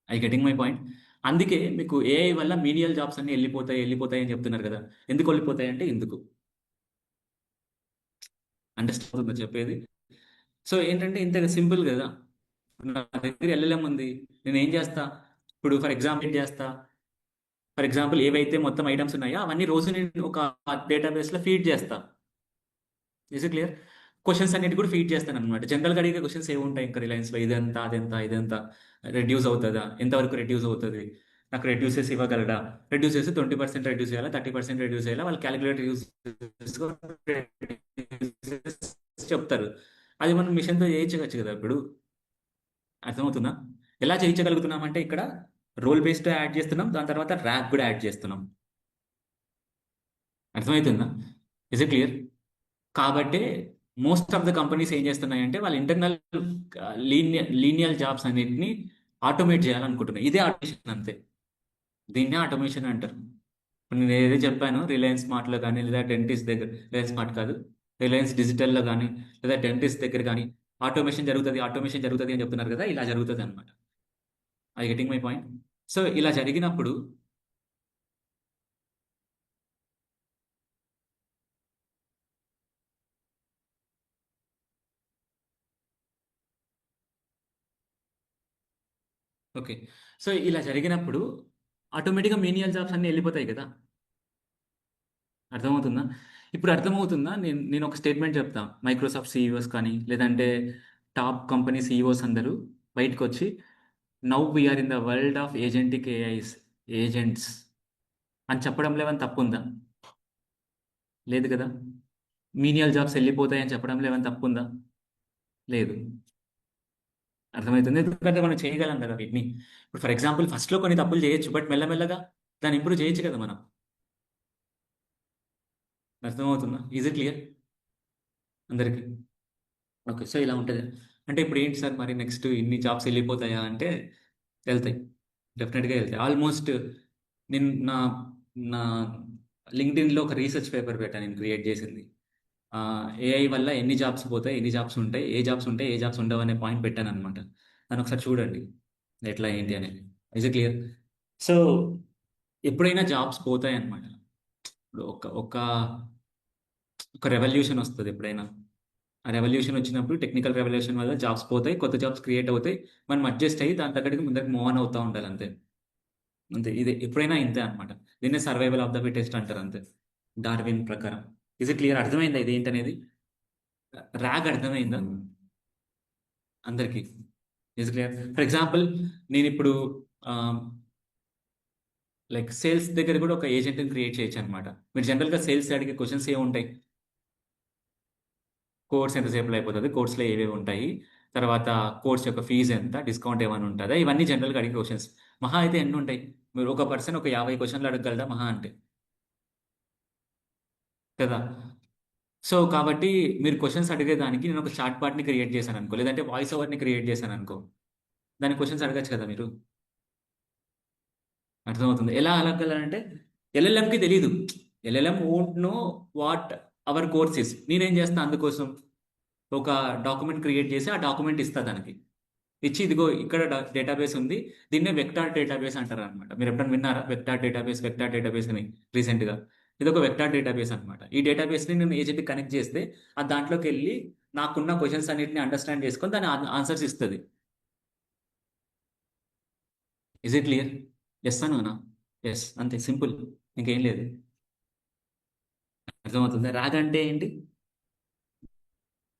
Speaker 1: I getting my point? అందుకే మీకు ఏఐ వల్ల మీనియల్ జాబ్స్ అన్ని వెళ్ళిపోతాయి వెళ్ళిపోతాయి అని చెప్తున్నారు కదా. ఎందుకు వెళ్ళిపోతాయి అంటే ఎందుకు అండర్స్టాండ్ అవుతుందో చెప్పేది. సో ఏంటంటే ఇంత సింపుల్ కదా. నా దగ్గర ఎల్ఎల్ఎం ఉంది, నేను ఏం చేస్తా, ఇప్పుడు ఫర్ ఎగ్జాంపుల్ ఏం చేస్తా, ఫర్ ఎగ్జాంపుల్ ఏవైతే మొత్తం ఐటమ్స్ ఉన్నాయో అవన్నీ రోజు నేను ఒక డేటాబేస్లో ఫీడ్ చేస్తా. Is clear? క్వశ్చన్స్ అన్నిటి కూడా ఫీడ్ చేస్తాను అనమాట. జనరల్గా అడిగే క్వశ్చన్స్ ఏముంటాయి ఇంకా రిలయన్స్లో, ఇదంతా అదెంత ఇదంతా, రెడ్యూస్ అవుతుందా, ఎంతవరకు రెడ్యూస్ అవుతుంది, నాకు రెడ్యూస్ చేసి ఇవ్వగలడా, రెడ్యూస్ చేసి 20% రెడ్యూస్ చేయాలా, 30% రెడ్యూస్ చేయాలా, వాళ్ళు క్యాలిక్యులేటర్ యూస్ చెప్తారు. అది మనం మిషన్తో చేయించవచ్చు కదా ఇప్పుడు. అర్థమవుతుందా? ఎలా చేయించగలుగుతున్నాం అంటే, ఇక్కడ రోల్ బేస్డ్ యాడ్ చేస్తున్నాం, దాని తర్వాత ర్యాక్ కూడా యాడ్ చేస్తున్నాం. అర్థమవుతుందా? Is it clear? కాబట్టి మోస్ట్ ఆఫ్ ద కంపెనీస్ ఏం చేస్తున్నాయంటే వాళ్ళ ఇంటర్నల్ లీనియల్ జాబ్స్ అన్నిటిని ఆటోమేట్ చేయాలనుకుంటున్నాయి. ఇదే ఆటోమేషన్ అంతే. దీన్నే ఆటోమేషన్ అంటారు. ఇప్పుడు నేను ఏదో చెప్పాను, రిలయన్స్ స్మార్ట్లో కానీ, లేదా డెంటిస్ట్ దగ్గర, రిలయన్స్ స్మార్ట్ కాదు, రిలయన్స్ డిజిటల్లో కానీ, లేదా డెంటిస్ట్ దగ్గర కానీ ఆటోమేషన్ జరుగుతుంది, ఆటోమేషన్ జరుగుతుంది అని చెప్తున్నారు కదా, ఇలా జరుగుతుంది అనమాట. I getting my point? So ఇలా జరిగినప్పుడు ఓకే. సో ఇలా జరిగినప్పుడు ఆటోమేటిక్గా మీనియల్ జాబ్స్ అన్నీ వెళ్ళిపోతాయి కదా. అర్థమవుతుందా? ఇప్పుడు అర్థమవుతుందా? నేను నేను ఒక స్టేట్మెంట్ చెప్తా. మైక్రోసాఫ్ట్ సీఈఓస్ కానీ, లేదంటే టాప్ కంపెనీ సీఈఓస్ అందరూ బయటకు వచ్చి now we're in the world of agentic AIs, agents అని చెప్పడంలో ఏమైనా తప్పు ఉందా? లేదు కదా. మీనియల్ జాబ్స్ వెళ్ళిపోతాయని చెప్పడంలో ఏమైనా తప్పు ఉందా? లేదు. అర్థమవుతుంది, ఎందుకంటే మనం చేయగలం కదా వీటిని. ఇప్పుడు ఫర్ ఎగ్జాంపుల్ ఫస్ట్లో కొన్ని తప్పులు చేయొచ్చు, బట్ మెల్లమెల్లగా దాన్ని ఇంప్రూవ్ చేయొచ్చు కదా మనం. అర్థమవుతుందా? ఈజ్ ఇట్ క్లియర్ అందరికీ? ఓకే. సో ఇలా ఉంటుంది. అంటే ఇప్పుడు ఏంటి సార్ మరి నెక్స్ట్ ఇన్ని జాబ్స్ వెళ్ళిపోతాయా అంటే, వెళ్తాయి. డెఫినెట్గా వెళ్తాయి. ఆల్మోస్ట్ నేను నా నా లింక్డ్ఇన్లో ఒక రీసెర్చ్ పేపర్ పెట్టాను, నేను క్రియేట్ చేసింది. ఏఐ వల్ల ఎన్ని జాబ్స్ పోతాయి, ఎన్ని జాబ్స్ ఉంటాయి, ఏ జాబ్స్ ఉంటాయి, ఏ జాబ్స్ ఉండవు అనే పాయింట్ పెట్టాను అనమాట. దాన్ని ఒకసారి చూడండి ఎట్లా ఏంటి అనేది. Is clear? సో ఎప్పుడైనా జాబ్స్ పోతాయి అనమాట. ఇప్పుడు ఒక ఒక ఒక రెవల్యూషన్ వస్తుంది ఎప్పుడైనా. ఆ రెవల్యూషన్ వచ్చినప్పుడు, టెక్నికల్ రెవల్యూషన్ వల్ల జాబ్స్ పోతాయి, కొత్త జాబ్స్ క్రియేట్ అవుతాయి. మనం అడ్జస్ట్ అయ్యి దాని తగ్గట్టుగా ముందరికి మూవ్ ఆన్ అవుతూ ఉండాలి అంతే. అంతే, ఇది ఎప్పుడైనా ఇంతే అనమాట. దీన్నే సర్వైవల్ ఆఫ్ ద ఫిటెస్ట్ అంటారు అంతే, డార్విన్ ప్రకారం. Is it clear? అర్థమైందా ఇది ఏంటనేది? ర్యాగ్ అర్థమైందా అందరికీ? Is clear? ఫర్ ఎగ్జాంపుల్ నేను ఇప్పుడు లైక్ సేల్స్ దగ్గర కూడా ఒక ఏజెంట్ని క్రియేట్ చేయొచ్చు అనమాట. మీరు జనరల్గా సేల్స్ అడిగే క్వశ్చన్స్ ఏముంటాయి? కోర్స్ ఎంతసేపులో అయిపోతుంది, కోర్స్లో ఏవేవి ఉంటాయి, తర్వాత కోర్స్ యొక్క ఫీజు ఎంత, డిస్కౌంట్ ఏమైనా ఉంటుందా, ఇవన్నీ జనరల్గా అడిగే క్వశ్చన్స్. మహా అయితే ఎన్ని ఉంటాయి? మీరు ఒక పర్సన్ ఒక 50 క్వశ్చన్లు అడగగలరా మహా అంటే? కదా. సో కాబట్టి మీరు క్వశ్చన్స్ అడిగేదానికి నేను ఒక చాట్ పార్ట్ని క్రియేట్ చేశాను అనుకో, లేదంటే వాయిస్ ఓవర్ని క్రియేట్ చేశాను అనుకో, దాని క్వశ్చన్స్ అడగచ్చు కదా మీరు. అర్థమవుతుంది? ఎలా అడగగలరంటే, ఎల్ఎల్ఎంకి తెలియదు, LLM won't know what hour course is. నేనేం చేస్తాను అందుకోసం, ఒక డాక్యుమెంట్ క్రియేట్ చేసి ఆ డాక్యుమెంట్ ఇస్తా దానికి, ఇచ్చి ఇదిగో ఇక్కడ డేటాబేస్ ఉంది, దీన్నే వెక్టార్ డేటాబేస్ అంటారు అనమాట. మీరు ఎప్పుడైనా విన్నారా వెక్టార్ డేటాబేస్, వెక్టార్ డేటాబేస్ అని? రీసెంట్గా ఇది ఒక వెక్టార్ డేటాబేస్ అనమాట. ఈ డేటాబేస్ని నేను ఏజెంట్కి కనెక్ట్ చేస్తే ఆ దాంట్లోకి వెళ్ళి నాకున్న క్వశ్చన్స్ అన్నిటిని అండర్స్టాండ్ చేసుకొని దాని ఆన్సర్స్ ఇస్తుంది. Is it clear? ఎస్ అనునా? ఎస్, అంతే సింపుల్, ఇంకేం లేదు. అర్థమవుతుంది? రాగ్ అంటే ఏంటి?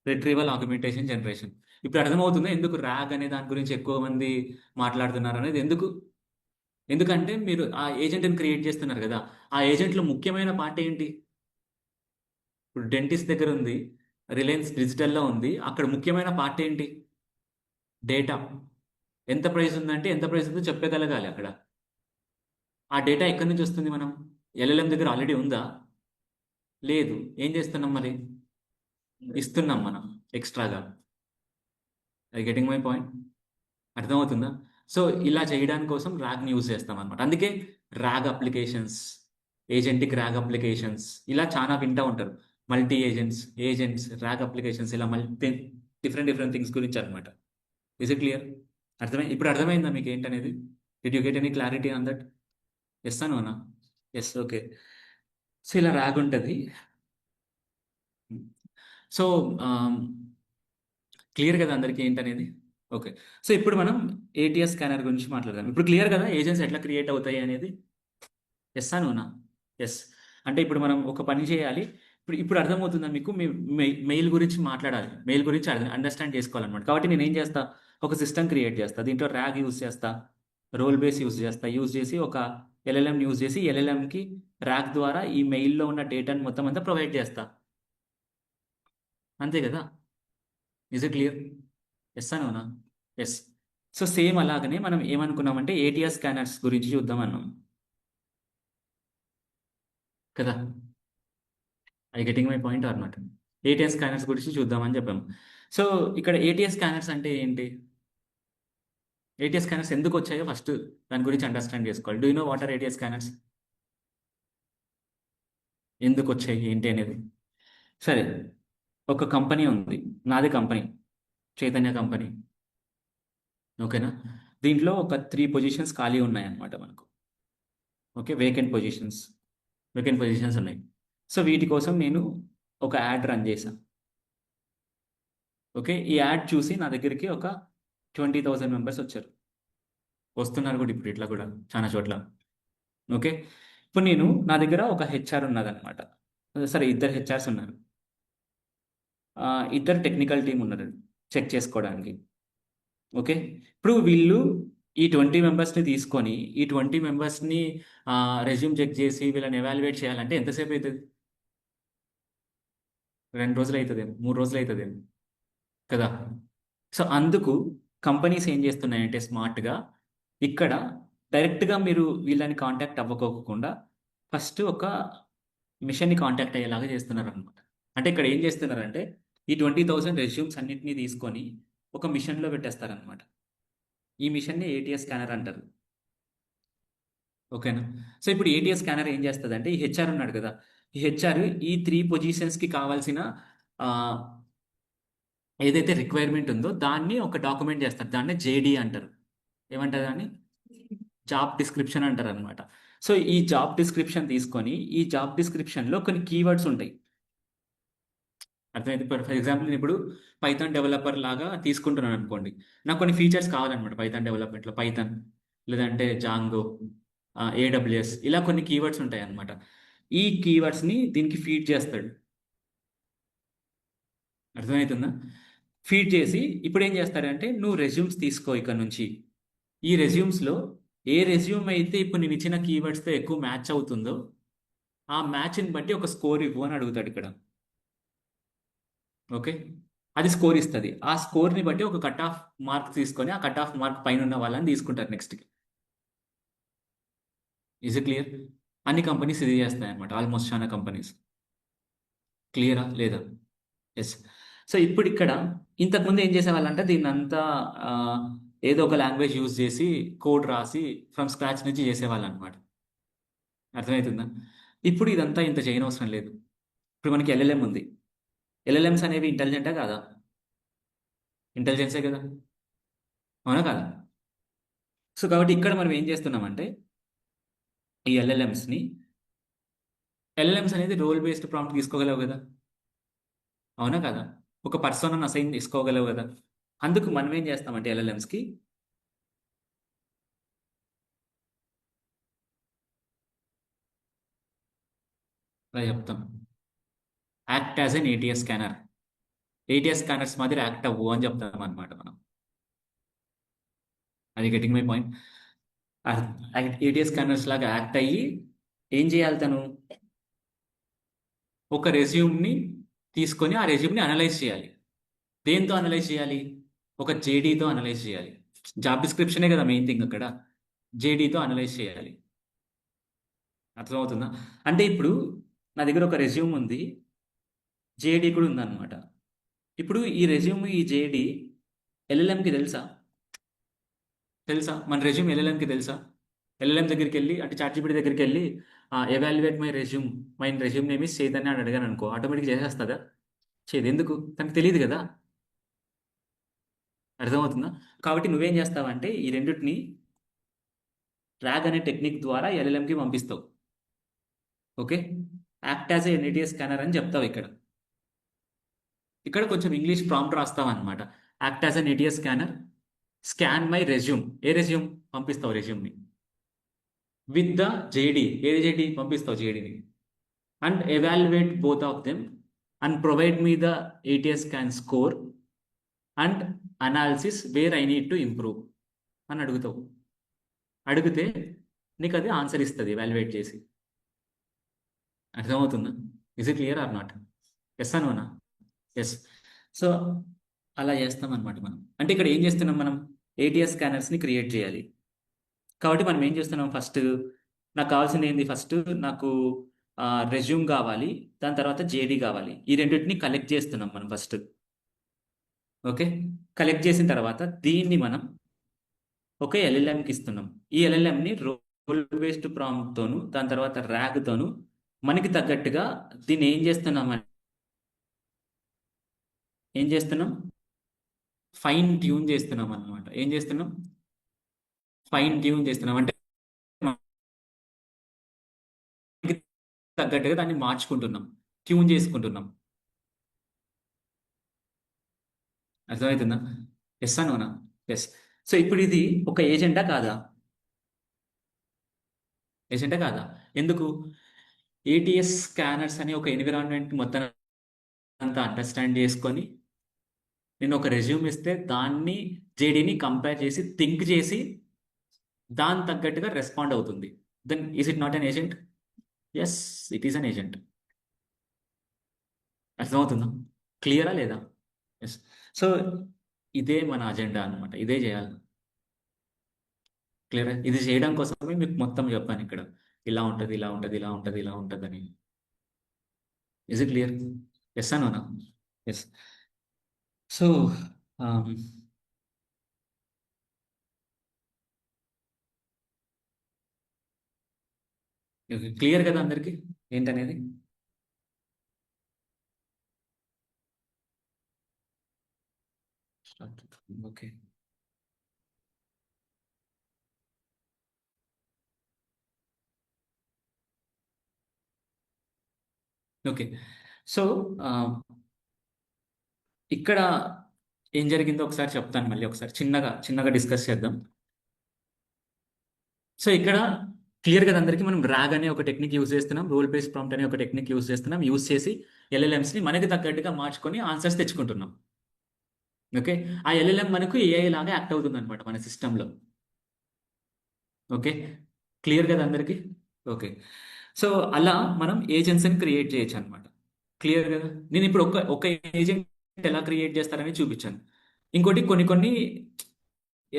Speaker 1: Retrieval augmentation generation. ఇప్పుడు అర్థమవుతుందా ఎందుకు ర్యాగ్ అనే దాని గురించి ఎక్కువ మంది మాట్లాడుతున్నారు అనేది? ఎందుకంటే మీరు ఆ ఏజెంట్ని క్రియేట్ చేస్తున్నారు కదా, ఆ ఏజెంట్లో ముఖ్యమైన పార్ట్ ఏంటి? ఇప్పుడు డెంటిస్ట్ దగ్గర ఉంది, రిలయన్స్ డిజిటల్లో ఉంది, అక్కడ ముఖ్యమైన పార్ట్ ఏంటి? డేటా. ఎంత ప్రైస్ ఉందంటే ఎంత ప్రైస్ ఉందో చెప్పగలగాలి అక్కడ. ఆ డేటా ఎక్కడి నుంచి వస్తుంది? మనం ఎల్ఎల్ఎం దగ్గర ఆల్రెడీ ఉందా? లేదు. ఏం చేస్తున్నాం మరి? ఇస్తున్నాం మనం ఎక్స్ట్రాగా. I getting my point? అర్థమవుతుందా? సో ఇలా చేయడానికి కోసం ర్యాగ్ని యూజ్ చేస్తాం అనమాట. అందుకే RAG applications, agentic RAG applications ఇలా చాలా వింటూ ఉంటారు. Multi agents, agents, RAG applications, ఇలా మల్టీ డిఫరెంట్ డిఫరెంట్ థింగ్స్ గురించి అనమాట. Is it clear? ఇప్పుడు అర్థమైందా మీకు ఏంటనేది? Did you get any clarity on that? Yes అనా? Yes, okay. సో ఇలా ర్యాగ్ ఉంటుంది. సో క్లియర్ కదా అందరికీ ఏంటనేది? ఓకే. సో ఇప్పుడు మనం ఏటీఎస్ స్కానర్ గురించి మాట్లాడదాం. ఇప్పుడు క్లియర్ కదా ఏజెంట్స్ ఎట్లా క్రియేట్ అవుతాయి అనేది? ఎస్ అనునా? ఎస్. అంటే ఇప్పుడు మనం ఒక పని చేయాలి. ఇప్పుడు అర్థమవుతుందా మీకు? మెయిల్ గురించి మాట్లాడాలి, మెయిల్ గురించి అండర్స్టాండ్ చేసుకోవాలన్నమాట. కాబట్టి నేను ఏం చేస్తా, ఒక సిస్టమ్ క్రియేట్ చేస్తా, దీంట్లో ర్యాగ్ యూజ్ చేస్తా, రోల్ బేస్ యూజ్ చేస్తా, యూజ్ చేసి ఒక ఎల్ఎల్ఎం యూజ్ చేసి ఎల్ఎల్ఎంకి ర్యాగ్ ద్వారా ఈ మెయిల్లో ఉన్న డేటాని మొత్తం అంతా ప్రొవైడ్ చేస్తా. అంతే కదా. Is it clear? ఎస్ అనునా? ఎస్. సో సేమ్ అలాగనే మనం ఏమనుకున్నామంటే ఏటీఎస్ స్కానర్స్ గురించి చూద్దాం అన్నాం కదా. I getting my point or not? ATS scanners గురించి చూద్దామని చెప్పాము. సో ఇక్కడ ఏటీఎస్ స్కానర్స్ అంటే ఏంటి? ఏటీఎస్ స్కానర్స్ ఎందుకు వచ్చాయో ఫస్ట్ దాని గురించి అండర్స్టాండ్ చేసుకోవాలి. Do you know what are ATS scanners? ఎందుకు వచ్చాయి ఏంటి అనేది. సరే, ఒక కంపెనీ ఉంది, నాది కంపెనీ, చైతన్య కంపెనీ. ఓకేనా? దీంట్లో ఒక 3 పొజిషన్స్ ఖాళీ ఉన్నాయన్నమాట మనకు. ఓకే, వేకెంట్ పొజిషన్స్ ఉన్నాయి. సో వీటి కోసం నేను ఒక యాడ్ రన్ చేశాను. ఓకే, ఈ యాడ్ చూసి నా దగ్గరికి ఒక 20,000 మెంబర్స్ వచ్చారు. వస్తున్నారు కూడా ఇప్పుడు ఇట్లా కూడా చాలా చోట్ల. ఓకే, ఇప్పుడు నా దగ్గర ఒక హెచ్ఆర్ ఉన్నదన్నమాట. సరే, 2 హెచ్ఆర్స్ ఉన్నారు. ఇద్దరు టెక్నికల్ టీం ఉన్నారు చెక్ చేసుకోవడానికి. ఓకే, ఇప్పుడు వీళ్ళు ఈ 20 మెంబర్స్ని తీసుకొని ఈ 20 మెంబర్స్ని రెజ్యూమ్ చెక్ చేసి వీళ్ళని ఎవాల్యుయేట్ చేయాలంటే ఎంతసేపు అవుతుంది? 2 రోజులు అవుతుందేమో, 3 రోజులు అవుతుందేమో కదా. సో అందుకు కంపెనీస్ ఏం చేస్తున్నాయంటే స్మార్ట్గా ఇక్కడ డైరెక్ట్గా మీరు వీళ్ళని కాంటాక్ట్ అవ్వకోకుండా ఫస్ట్ ఒక మిషన్ని కాంటాక్ట్ అయ్యేలాగా చేస్తున్నారు అనమాట. అంటే ఇక్కడ ఏం చేస్తున్నారంటే ఈ 20,000 రెజ్యూమ్స్ అన్నింటినీ తీసుకొని ఒక మిషన్లో పెట్టేస్తారనమాట. ఈ మిషన్ని ఏటీఎస్ స్కానర్ అంటారు. ఓకేనా? సో ఇప్పుడు ఏటీఎస్ స్కానర్ ఏం చేస్తుంది అంటే ఈ హెచ్ఆర్ ఉన్నాడు కదా, ఈ హెచ్ఆర్ ఈ 3 పొజిషన్స్కి కావాల్సిన ఆ, ఏదైతే రిక్వైర్మెంట్ ఉందో దాన్ని ఒక డాక్యుమెంట్ చేస్తారు. దాన్ని జేడీ అంటారు. ఏమంటారు దాన్ని? జాబ్ డిస్క్రిప్షన్ అంటారు అనమాట. సో ఈ జాబ్ డిస్క్రిప్షన్ తీసుకొని ఈ జాబ్ డిస్క్రిప్షన్లో కొన్ని కీవర్డ్స్ ఉంటాయి. అర్థమైంది? ఫర్ ఎగ్జాంపుల్ నేను ఇప్పుడు పైథాన్ డెవలపర్ లాగా తీసుకుంటున్నాను అనుకోండి. నాకు కొన్ని ఫీచర్స్ కావాలన్నమాట పైథాన్ డెవలప్మెంట్లో. పైథాన్ లేదంటే జాంగో, ఏడబ్ల్యూఎస్, ఇలా కొన్ని కీవర్డ్స్ ఉంటాయి అన్నమాట. ఈ కీవర్డ్స్ని దీనికి ఫీడ్ చేస్తాడు. అర్థమవుతుందా? ఫీడ్ చేసి ఇప్పుడు ఏం చేస్తాడంటే నువ్వు రెజ్యూమ్స్ తీసుకో ఇక్కడ నుంచి. ఈ రెజ్యూమ్స్లో ఏ రెజ్యూమ్ అయితే ఇప్పుడు నేను ఇచ్చిన కీవర్డ్స్తో ఎక్కువ మ్యాచ్ అవుతుందో ఆ మ్యాచ్ని బట్టి ఒక స్కోర్ ఇవ్వు అని అడుగుతాడు ఇక్కడ. ఓకే, అది స్కోర్ ఇస్తుంది. ఆ స్కోర్ని బట్టి ఒక కట్ ఆఫ్ మార్క్ తీసుకొని ఆ కట్ ఆఫ్ మార్క్ పైన ఉన్న వాళ్ళని తీసుకుంటారు నెక్స్ట్కి. Is clear? అన్ని కంపెనీస్ ఇది చేస్తాయి అనమాట, ఆల్మోస్ట్ చాలా కంపెనీస్. క్లియరా లేదా? ఎస్. సో ఇప్పుడు ఇక్కడ ఇంతకుముందు ఏం చేసేవాళ్ళంటే దీన్ని అంతా ఆ, ఏదో ఒక లాంగ్వేజ్ యూజ్ చేసి కోడ్ రాసి ఫ్రమ్ స్క్రాచ్ నుంచి చేసేవాళ్ళు అనమాట. అర్థమవుతుందా? ఇప్పుడు ఇదంతా ఇంత చేయనవసరం లేదు. ఇప్పుడు మనకి ఎల్ఎల్ఎం ఉంది. ఎల్ఎల్ఎంస్ అనేవి ఇంటెలిజెంటా కాదా? ఇంటెలిజెన్సే కదా, అవునా కాదా? సో కాబట్టి ఇక్కడ మనం ఏం చేస్తున్నామంటే ఈ ఎల్ఎల్ఎంస్ అనేది రోల్ బేస్డ్ ప్రాంప్ట్ తీసుకోగలవు కదా, అవునా కదా? ఒక పర్సన్ అసైన్ తీసుకోగలవు కదా. అందుకు మనం ఏం చేస్తామంటే ఎల్ఎల్ఎంస్కి అలా చెప్తాం, act as an ATS scanner. ATS scanners మాదిరి యాక్ట్ అవ్వు అని చెప్తాం అనమాట మనం. అది getting my point. ATS scanners లాగా యాక్ట్ అయ్యి ఏం చేయాలి తను? ఒక రెజ్యూమ్ని తీసుకొని ఆ రెజ్యూమ్ని అనలైజ్ చేయాలి. దేంతో అనలైజ్ చేయాలి? ఒక జేడీతో అనలైజ్ చేయాలి. జాబ్ డిస్క్రిప్షనే కదా మెయిన్ థింగ్ అక్కడ. జేడీతో అనలైజ్ చేయాలి. అర్థమవుతుందా? అంటే ఇప్పుడు నా దగ్గర ఒక రెజ్యూమ్ ఉంది, జేడీ కూడా ఉందన్నమాట. ఇప్పుడు ఈ రెజ్యూమ్ ఈ జేడీ ఎల్ఎల్ఎంకి తెలుసా? మన రెజ్యూమ్ ఎల్ఎల్ఎంకి తెలుసా? ఎల్ఎల్ఎం దగ్గరికి వెళ్ళి అంటే చాట్జీపీటీ దగ్గరికి వెళ్ళి evaluate my resume name is Chaitanya అని అడిగాను అనుకో, ఆటోమేటిక్ చేసేస్తుందా? చేయదు. ఎందుకు? తనకు తెలియదు కదా. అర్థమవుతుందా? కాబట్టి నువ్వేం చేస్తావంటే ఈ రెండింటిని ర్యాగ్ అనే టెక్నిక్ ద్వారా ఎల్ఎల్ఎంకి పంపిస్తావు. Okay, act as a an ATS scanner అని చెప్తావు ఇక్కడ. ఇక్కడ కొంచెం ఇంగ్లీష్ ప్రాంప్ట్ రాస్తావు అనమాట. Act as an ATS scanner, scan my resume. A resume? పంపిస్తావు రెజ్యూమ్ని విత్ ద జేడీ. ఏది జేడీ? పంపిస్తావు జేడీని. And evaluate both of them and provide me the ATS scan score and analysis where I need to improve అని అడుగుతావు. అడిగితే నీకు అది ఆన్సర్ ఇస్తుంది ఎవాల్యుయేట్ చేసి. అర్థమవుతుందా? Is it clear or not? Yes అనోనా? ఎస్. సో అలా చేస్తాం అనమాట మనం. అంటే ఇక్కడ ఏం చేస్తున్నాం మనం? ఏటీఎస్ స్కానర్స్ని క్రియేట్ చేయాలి. కాబట్టి మనం ఏం చేస్తున్నాం? ఫస్ట్ నాకు కావాల్సింది ఏంది? ఫస్ట్ నాకు రెజ్యూమ్ కావాలి, దాని తర్వాత జేడీ కావాలి. ఈ రెండింటిని కలెక్ట్ చేస్తున్నాం మనం ఫస్ట్. ఓకే, కలెక్ట్ చేసిన తర్వాత దీన్ని మనం ఒక ఎల్ఎల్ఎంకి ఇస్తున్నాం. ఈ ఎల్ఎల్ఎంని రోల్ బేస్డ్ ప్రాంప్ట్ తోను, దాని తర్వాత ర్యాగ్ తోను మనకి తగ్గట్టుగా దీన్ని ఏం చేస్తున్నాం, ఫైన్ ట్యూన్ చేస్తున్నాం అన్నమాట. ఏం చేస్తున్నాం, ఫైన్ ట్యూన్ చేస్తున్నాం అంటే మనకి తగ్గట్టుగా దాన్ని మార్చుకుంటున్నాం, ట్యూన్ చేసుకుంటున్నాం. అర్థమవుతుందా? ఎస్ అనోనా? ఎస్. సో ఇప్పుడు ఇది ఒక ఏజెంటా కాదా? ఏజెంటా కాదా? ఎందుకు? ఏటీఎస్ స్కానర్స్ అనే ఒక ఎన్విరాన్మెంట్ మొత్తం అంతా అండర్స్టాండ్ చేసుకొని నేను ఒక రెజ్యూమ్ ఇస్తే దాన్ని జేడీని కంపేర్ చేసి థింక్ చేసి దాని తగ్గట్టుగా రెస్పాండ్ అవుతుంది. Then is it not an agent? Yes, it is an agent. అర్థమవుతుందా? క్లియరా లేదా? ఎస్. సో ఇదే మన అజెండా అన్నమాట, ఇదే చేయాలి. క్లియర్? ఇది చేయడం కోసమే మీకు మొత్తం చెప్పాను ఇక్కడ. ఇలా ఉంటుంది, ఇలా ఉంటుంది, ఇలా ఉంటుంది, ఇలా ఉంటుంది అని. Is it clear? ఎస్ అనోనా? ఎస్. సో క్లియర్ కదా అందరికి ఏంటనేది? ఓకే. ఓకే. సో ఇక్కడ ఏం జరిగిందో ఒకసారి చెప్తాను, మళ్ళీ ఒకసారి చిన్నగా చిన్నగా డిస్కస్ చేద్దాం. సో ఇక్కడ క్లియర్ కదా అందరికీ, మనం ర్యాగ్ అనే ఒక టెక్నిక్ యూజ్ చేస్తున్నాం, రోల్ బేస్డ్ ప్రాంప్ట్ అనే ఒక టెక్నిక్ యూజ్ చేస్తున్నాం. యూజ్ చేసి ఎల్ఎల్ఎంస్ని మనకి తగ్గట్టుగా మార్చుకొని ఆన్సర్స్ తెచ్చుకుంటున్నాం. ఓకే, ఆ ఎల్ఎల్ఎం మనకు ఏఐ లాగా యాక్ట్ అవుతుంది అనమాట మన సిస్టంలో. ఓకే, క్లియర్ కదా అందరికీ? ఓకే. సో అలా మనం ఏజెంట్స్ని క్రియేట్ చేయొచ్చు అనమాట. క్లియర్ కదా? నేను ఇప్పుడు ఒక ఒక ఏజెంట్ ఎలా క్రియేట్ చేస్తారని చూపించాను. ఇంకోటి కొన్ని కొన్ని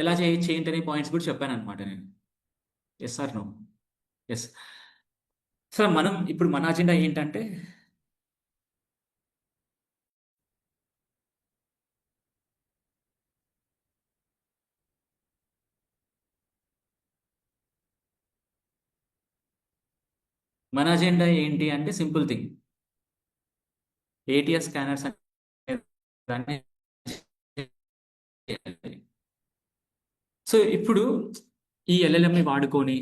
Speaker 1: ఎలా చేయొచ్చు ఏంటి అనే పాయింట్స్ కూడా చెప్పాను అనమాట నేను. Yes or no? Yes. Sir మనం ఇప్పుడు మన అజెండా ఏంటంటే, మన అజెండా ఏంటి అంటే సింపుల్ థింగ్, ఏటీఎస్ స్కానర్స్ అనే దాన్ని చేయాలి. సో ఇప్పుడు ఈ ఎల్ఎల్ఎంని వాడుకొని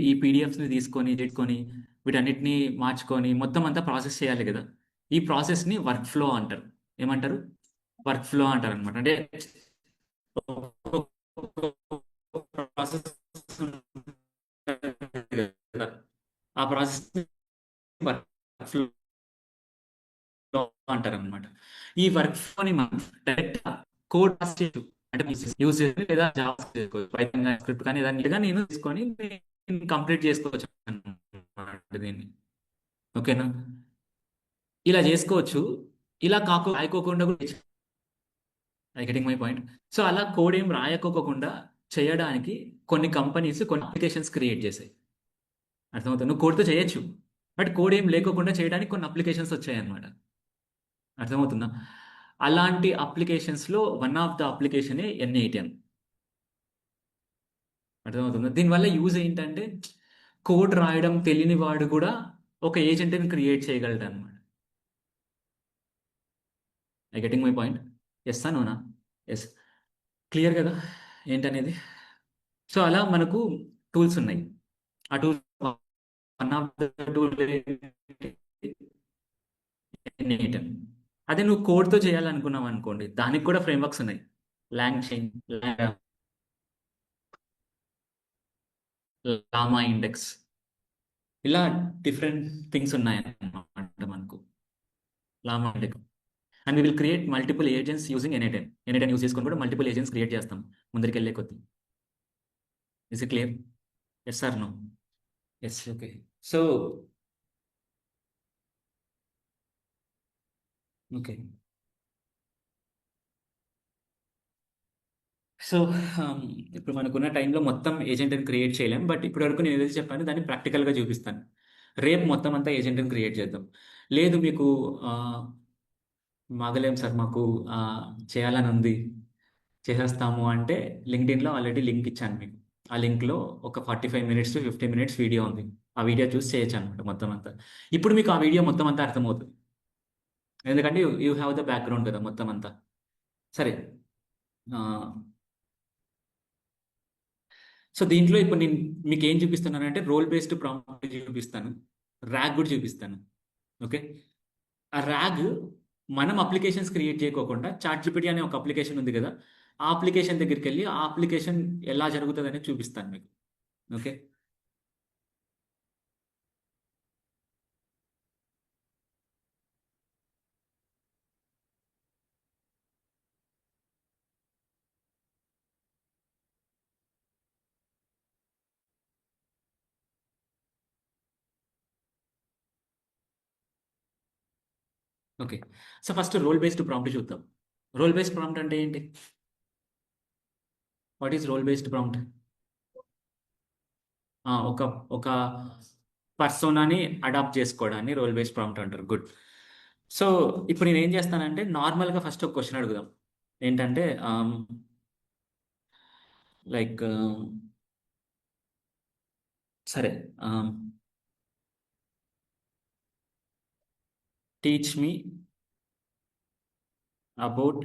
Speaker 1: ఈ పీడిఎఫ్స్ని తీసుకొని తెచ్చుకొని వీటన్నిటిని మార్చుకొని మొత్తం అంతా ప్రాసెస్ చేయాలి కదా. ఈ ప్రాసెస్ని వర్క్ ఫ్లో అంటారు. ఏమంటారు? వర్క్ ఫ్లో అంటారు అనమాట. అంటే ప్రాసెస్ ఆ ప్రాసెస్ వర్క్ ఫ్లో అంటారు అనమాట. ఈ వర్క్ ఫ్లోని మనం డైరెక్ట్ కోడ్ రాసి చేయొచ్చు. అంటే యూజ్ చేసి లేదా జావా చేసుకోవచ్చు, పైథాన్ స్క్రిప్ట్ కానీ ఏదైనా నేను తీసుకొని కంప్లీట్ చేసుకోవచ్చు అన్నమాట దీన్ని. ఓకేనా? ఇలా చేసుకోవచ్చు. ఇలా రాయకోకుండా కూడా I getting my point. So అలా కోడ్ ఏం రాయకోకుండా చేయడానికి కొన్ని కంపెనీస్ కొన్ని అప్లికేషన్స్ క్రియేట్ చేశాయి. అర్థమవుతుంది? నువ్వు కోడ్తో చేయొచ్చు, బట్ కోడ్ ఏం లేకోకుండా చేయడానికి కొన్ని అప్లికేషన్స్ వచ్చాయి అన్నమాట. అర్థమవుతుందా? అలాంటి అప్లికేషన్స్లో వన్ ఆఫ్ ద అప్లికేషనే N8N. అర్థమవుతుందా? దీనివల్ల యూజ్ ఏంటంటే కోడ్ రాయడం తెలియని వాడు కూడా ఒక ఏజెంట్ని క్రియేట్ చేయగలడు అనమాట. I getting my point? Yes నోనా? ఎస్. క్లియర్ కదా ఏంటనేది? సో అలా మనకు టూల్స్ ఉన్నాయి. ఆ tools one of the tool N8N. అదే నువ్వు కోడ్తో చేయాలనుకున్నావు అనుకోండి, దానికి కూడా ఫ్రేమ్వర్క్స్ ఉన్నాయి. లాంగ్ చైన్, లామా ఇండెక్స్, ఇలా డిఫరెంట్ థింగ్స్ ఉన్నాయన్నమాట మనకు. LlamaIndex. And we will create multiple agents using N8N use చేసుకొని కూడా మల్టిపుల్ ఏజెంట్స్ క్రియేట్ చేస్తాం ముందరికి వెళ్ళే కొద్ది. Is it clear? Yes or no? Yes. Okay. So okay. So ఇప్పుడు మనకున్న టైంలో మొత్తం ఏజెంట్ని క్రియేట్ చేయలేం, బట్ ఇప్పటి వరకు నేను ఏదైతే చెప్పాను దాన్ని ప్రాక్టికల్గా చూపిస్తాను. రేపు మొత్తం అంతా ఏజెంట్ని క్రియేట్ చేద్దాం. లేదు మీకు మాగలేం సార్, మాకు చేయాలని ఉంది, చేసేస్తాము అంటే లింక్డ్ఇన్లో ఆల్రెడీ లింక్ ఇచ్చాను మీకు. ఆ లింక్లో ఒక 45 మినిట్స్ టు 50 మినిట్స్ వీడియో ఉంది. ఆ వీడియో చూసి చేయొచ్చు అనమాట మొత్తం అంతా. ఇప్పుడు మీకు ఆ వీడియో మొత్తం అంతా అర్థమవుతుంది, ఎందుకంటే యూ హ్యావ్ ద బ్యాక్గ్రౌండ్ కదా మొత్తం అంతా. సరే. ఆ, సో దీంట్లో ఇప్పుడు నేను మీకు ఏం చూపిస్తున్నానంటే రోల్ బేస్డ్ ప్రాంప్ట్ చూపిస్తాను, ర్యాగ్ కూడా చూపిస్తాను. ఓకే. ఆ ర్యాగ్ మనం అప్లికేషన్స్ క్రియేట్ చేయకోకుండా చాట్ జీపీటీ అనే ఒక అప్లికేషన్ ఉంది కదా, ఆ అప్లికేషన్ దగ్గరికి వెళ్ళి ఆ అప్లికేషన్ ఎలా జరుగుతుంది అనేది చూపిస్తాను మీకు. Okay. Okay. So first role based prompt చూద్దాం. రోల్ బేస్డ్ ప్రాంప్ట్ అంటే ఏంటి? What is role based prompt? ఒక ఒక పర్సోనాని అడాప్ట్ చేసుకోవడాన్ని రోల్ బేస్డ్ ప్రాంప్ట్ అంటారు. గుడ్. సో ఇప్పుడు నేను ఏం చేస్తానంటే నార్మల్గా ఫస్ట్ ఒక క్వశ్చన్ అడుగుదాం. ఏంటంటే లైక్ సరే, teach me about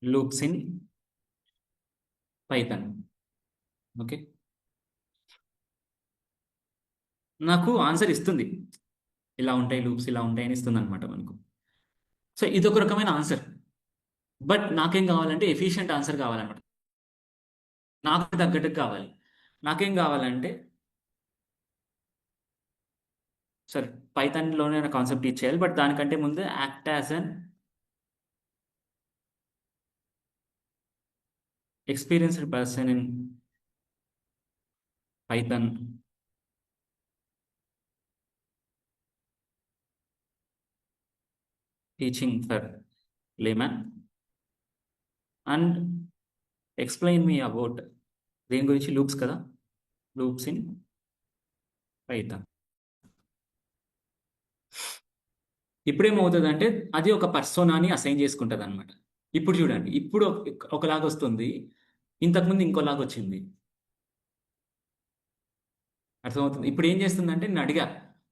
Speaker 1: loops in Python. Okay. నాకు ఆన్సర్ ఇస్తుంది, ఇలా ఉంటాయి లూప్స్, ఇలా ఉంటాయి అని ఇస్తుంది అనమాట మనకు. సో ఇది ఒక రకమైన ఆన్సర్. బట్ నాకేం కావాలంటే ఎఫిషియెంట్ ఆన్సర్ కావాలన్నమాట, నాకు తగ్గట్టుగా కావాలి. నాకేం కావాలంటే సరే, పైథాన్లోనే కాన్సెప్ట్ టీచ్ చేయాలి, బట్ దానికంటే ముందు act as an experienced person in Python teaching for layman and explain me about, దేని గురించి? లూప్స్ కదా, లూప్స్ ఇన్ పైథాన్. ఇప్పుడేమవుతుందంటే అది ఒక పర్సోనాని అసైన్ చేసుకుంటుంది అనమాట. ఇప్పుడు చూడండి, ఇప్పుడు ఒకలాగా వస్తుంది, ఇంతకుముందు ఇంకోలాగా వచ్చింది. అర్థమవుతుంది. ఇప్పుడు ఏం చేస్తుందంటే నేను అడిగా,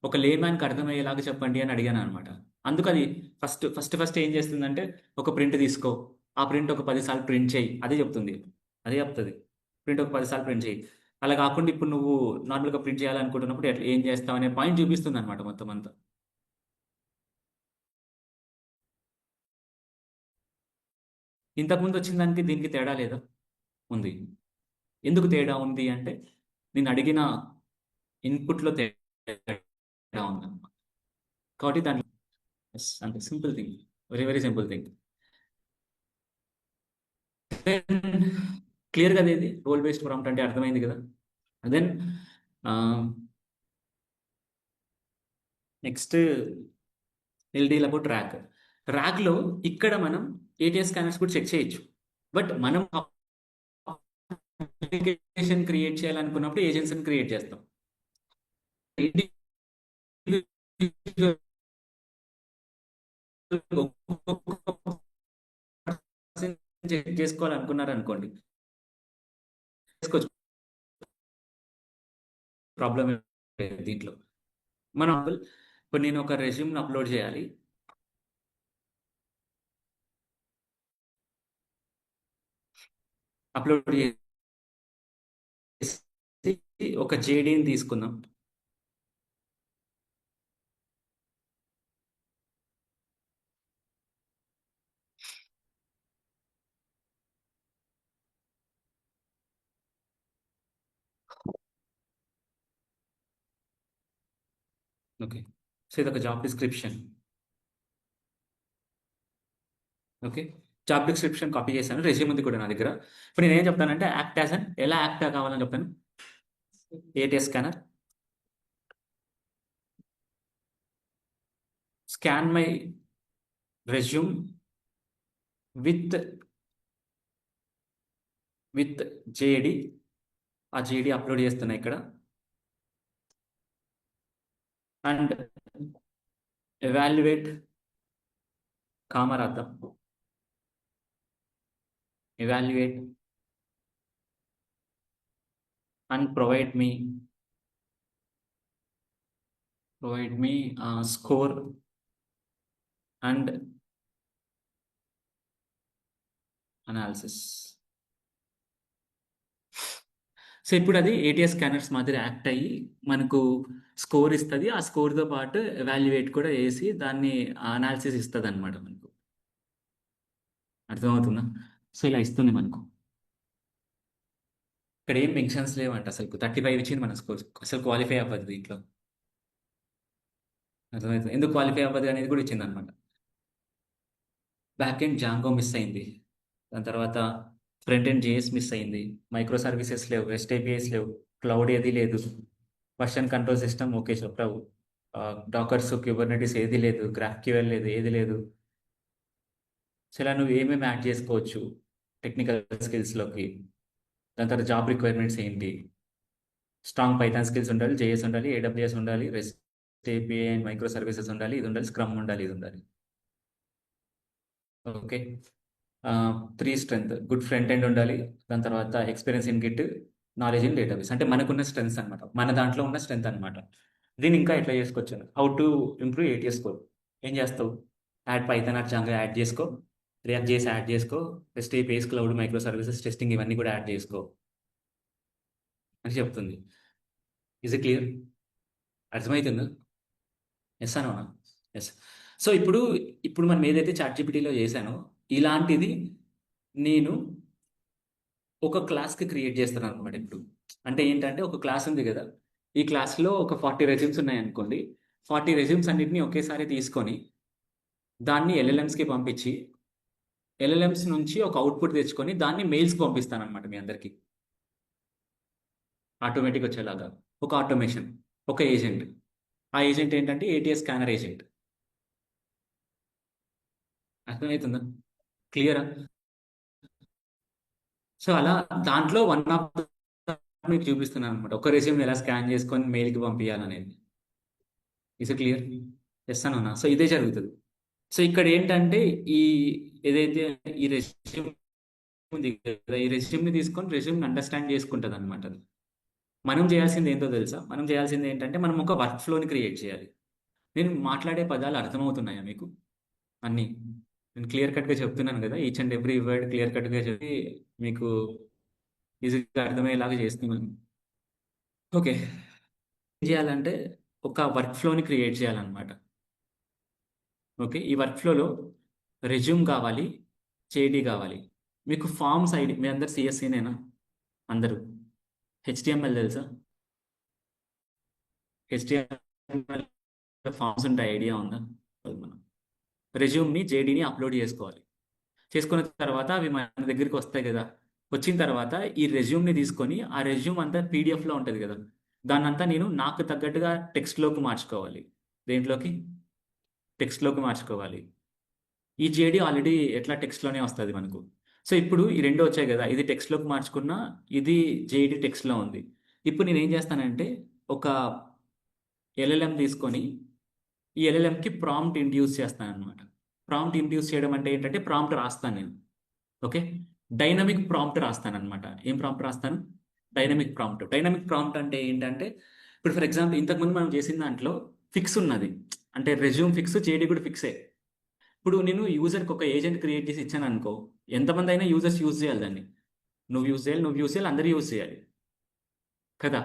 Speaker 1: ఒక లేమ్యాన్కి అర్థమయ్యేలాగా చెప్పండి అని అడిగాను అనమాట. అందుకు అది ఫస్ట్ ఏం చేస్తుందంటే ఒక ప్రింట్ తీసుకో, ఆ ప్రింట్ ఒక 10 సార్లు ప్రింట్ చేయి, అదే చెప్తుంది. అదే చెప్తుంది, ప్రింట్ ఒక 10 సార్లు ప్రింట్ చేయి. అలా కాకుండా ఇప్పుడు నువ్వు నార్మల్గా ప్రింట్ చేయాలనుకుంటున్నప్పుడు ఎట్లా ఏం చేస్తావు అనే పాయింట్ చూపిస్తుంది అనమాట మొత్తం అంతా. ఇంతకుముందు వచ్చిన దానికి దీనికి తేడా లేదా? ఉంది. ఎందుకు తేడా ఉంది అంటే నేను అడిగిన ఇన్పుట్లో తేడా ఉంది కాబట్టి దాని అంటే simple thing, very very simple thing. Clear కదా, ఇది రోల్ బేస్డ్ ప్రాంప్ట్ అంటే అర్థమైంది కదా. Then next deal about RAG. ర్యాక్లో ఇక్కడ మనం ఏటీఎస్ స్కానర్స్ కూడా చెక్ చేయొచ్చు, బట్ మనం అప్లికేషన్ క్రియేట్ చేయాలనుకున్నప్పుడు ఏజెన్సీని క్రియేట్ చేస్తాం. చెక్ చేసుకోవాలనుకున్నారనుకోండి, చేసుకోవచ్చు, ప్రాబ్లం దీంట్లో. మనం ఇప్పుడు నేను ఒక రెజ్యూమ్ని అప్లోడ్ చేయాలి, అప్లోడ్ చేసి ఒక జేడీని తీసుకుందాం. ఓకే. సో ఇది ఒక job description. Okay. Job description copy చేశాను, రెజ్యూమ్ ఉంది కూడా నా దగ్గర. ఇప్పుడు నేను ఏం చెప్తానంటే యాక్ట్ యాజ్ అన్, ఎలా యాక్ట్ కావాలని చెప్తాను. ATS scanner scan my resume with with JD. ఆ జేడి అప్లోడ్ చేస్తున్నా ఇక్కడ. అండ్ ఎవాల్యుయేట్ కామరాద్దాం. Evaluate and provide me score and analysis. So ఇప్పుడు అది ఏటీఎస్ స్కానర్స్ మాదిరి యాక్ట్ అయ్యి మనకు స్కోర్ ఇస్తుంది. ఆ స్కోర్తో పాటు ఎవాల్యుయేట్ కూడా వేసి దాన్ని అనాలిసిస్ ఇస్తుంది అనమాట మనకు. అర్థమవుతుందా? సో ఇలా ఇస్తుంది మనకు. ఇక్కడ ఏం మెన్షన్స్ లేవంట అసలు. 35 ఇచ్చింది మన స్కోర్, అసలు క్వాలిఫై అవ్వదు దీంట్లో. అర్థమవుతుంది ఎందుకు క్వాలిఫై అవ్వదు అనేది కూడా ఇచ్చింది అనమాట. బ్యాక్ ఎండ్ జాంగో మిస్ అయింది, దాని తర్వాత ఫ్రంట్ ఎండ్ జేఎస్ మిస్ అయింది, మైక్రో సర్వీసెస్ లేవు, రెస్ట్ ఏపీఐస్ లేవు, క్లౌడ్ ఏది లేదు, వర్షన్ కంట్రోల్ సిస్టమ్ ఓకే చెప్పావు, డాకర్స్ క్యూబర్నెటిస్ ఏది లేదు, గ్రాఫ్ క్యూఎల్ లేదు, ఏది లేదు. సో ఇలా నువ్వు ఏమేమి యాడ్ చేసుకోవచ్చు టెక్నికల్ స్కిల్స్లోకి. దాని తర్వాత జాబ్ రిక్వైర్మెంట్స్ ఏంటి, స్ట్రాంగ్ పైథాన్ స్కిల్స్ ఉండాలి, జేఎస్ ఉండాలి, ఏడబ్ల్యూఎస్ ఉండాలి, rest API and micro services ఉండాలి, ఇది ఉండాలి, స్క్రమ్ ఉండాలి, ఇది ఉండాలి. Okay. 3 strength, good front end ఉండాలి, దాని తర్వాత experience in Git, knowledge in database. అంటే మనకున్న స్ట్రెంత్స్ అనమాట, మన దాంట్లో ఉన్న స్ట్రెంత్ అనమాట. దీన్ని ఇంకా ఎట్లా చేసుకోవచ్చు, how to improve ATS score. ఏం చేస్తావు, add Python are Janga add చేసుకో, రియాక్ట్ చేసి యాడ్ చేసుకో, rest APIs, cloud, micro services, testing ఇవన్నీ కూడా యాడ్ చేసుకో అని చెప్తుంది. Is it clear? అర్థమవుతుందా? ఎస్ అనోనా? ఎస్. సో ఇప్పుడు మనం ఏదైతే చాట్‌జీపీటీలో చేశానో ఇలాంటిది నేను ఒక క్లాస్కి క్రియేట్ చేస్తాను అనమాట ఇప్పుడు. అంటే ఏంటంటే ఒక క్లాస్ ఉంది కదా, ఈ క్లాస్లో ఒక 40 రెజ్యూమ్స్ ఉన్నాయనుకోండి. 40 రెజ్యూమ్స్ అన్నిటిని ఒకేసారి తీసుకొని దాన్ని ఎల్ఎల్ఎమ్స్కి పంపించి ఎల్ఎల్ఎమ్స్ నుంచి ఒక అవుట్పుట్ తెచ్చుకొని దాన్ని మెయిల్స్కి పంపిస్తాను అనమాట మీ అందరికీ. ఆటోమేటిక్ వచ్చేలాగా ఒక ఆటోమేషన్, ఒక ఏజెంట్. ఆ ఏజెంట్ ఏంటంటే ఏటీఎస్ స్కానర్ ఏజెంట్. అర్థమవుతుందా? క్లియరా? సో అలా దాంట్లో వన్ ఆఫ్ మీకు చూపిస్తున్నాను అనమాట, ఒక రెజ్యూమ్ ఎలా స్కాన్ చేసుకొని మెయిల్కి పంపించాలనేది. Is clear? ఎస్ అన్నా? సో ఇదే జరుగుతుంది. సో ఇక్కడ ఏంటంటే ఈ ఏదైతే ఈ రెజ్యూమ్ ఉంది కదా, ఈ రెజ్యూమ్ని తీసుకొని రెజ్యూమ్ని అండర్స్టాండ్ చేసుకుంటుంది అనమాట. మనం చేయాల్సింది ఏంటో తెలుసా? మనం చేయాల్సింది ఏంటంటే మనం ఒక వర్క్ ఫ్లోని క్రియేట్ చేయాలి. నేను మాట్లాడే పదాలు అర్థమవుతున్నాయా మీకు అన్నీ? నేను క్లియర్ కట్గా చెప్తున్నాను కదా, each and every word clear కట్గా చెప్పి మీకు ఈజీగా అర్థమయ్యేలాగా చేస్తున్నాను. ఓకే. ఏం చేయాలంటే ఒక వర్క్ ఫ్లోని క్రియేట్ చేయాలన్నమాట. ఓకే. ఈ వర్క్ ఫ్లోలో రెజ్యూమ్ కావాలి, జేడీ కావాలి, మీకు ఫార్మ్స్ ఐడి. మీ అందరు సిఎస్సినేనా అందరూ? హెచ్టిఎంఎల్ తెలుసా? హెచ్టిఎంఎల్ ఫార్మ్స్ ఉంటాయి, ఐడియా ఉందా? మనం రెజ్యూమ్ని జేడీని అప్లోడ్ చేసుకోవాలి. చేసుకున్న తర్వాత అవి మన దగ్గరికి వస్తాయి కదా, వచ్చిన తర్వాత ఈ రెజ్యూమ్ని తీసుకొని ఆ రెజ్యూమ్ అంతా పీడిఎఫ్లో ఉంటుంది కదా, దాన్నంతా నేను నాకు తగ్గట్టుగా టెక్స్ట్లోకి మార్చుకోవాలి. దేంట్లోకి? టెక్స్ట్లోకి మార్చుకోవాలి. ఈ జేడీ ఆల్రెడీ ఎట్లా టెక్స్ట్లోనే వస్తుంది మనకు. సో ఇప్పుడు ఈ రెండు వచ్చాయి కదా, ఇది టెక్స్ట్లోకి మార్చుకున్నా, ఇది జేడీ టెక్స్ట్లో ఉంది. ఇప్పుడు నేను ఏం చేస్తానంటే ఒక ఎల్ఎల్ఎం తీసుకొని ఈ ఎల్ఎల్ఎంకి ప్రాంప్ట్ ఇండ్యూస్ చేస్తాను అనమాట. ప్రాంప్ట్ ఇండ్యూస్ చేయడం అంటే ఏంటంటే ప్రాంప్ట్ రాస్తాను నేను. ఓకే. డైనమిక్ ప్రాంప్ట్ రాస్తాను అనమాట. ఏం ప్రాంప్ట్ రాస్తాను? Dynamic prompt. డైనమిక్ ప్రాంప్ట్ అంటే ఏంటంటే ఇప్పుడు ఫర్ ఎగ్జాంపుల్ ఇంతకుముందు మనం చేసిన దాంట్లో ఫిక్స్ ఉన్నది, అంటే రెజ్యూమ్ ఫిక్స్, జేడీ కూడా ఫిక్సే. ఇప్పుడు నేను యూజర్కి ఒక ఏజెంట్ క్రియేట్ చేసి ఇచ్చాను అనుకో, ఎంతమంది అయినా యూజర్స్ యూజ్ చేయాలి దాన్ని. నువ్వు యూజ్ చేయాలి, అందరూ యూజ్ చేయాలి కదా.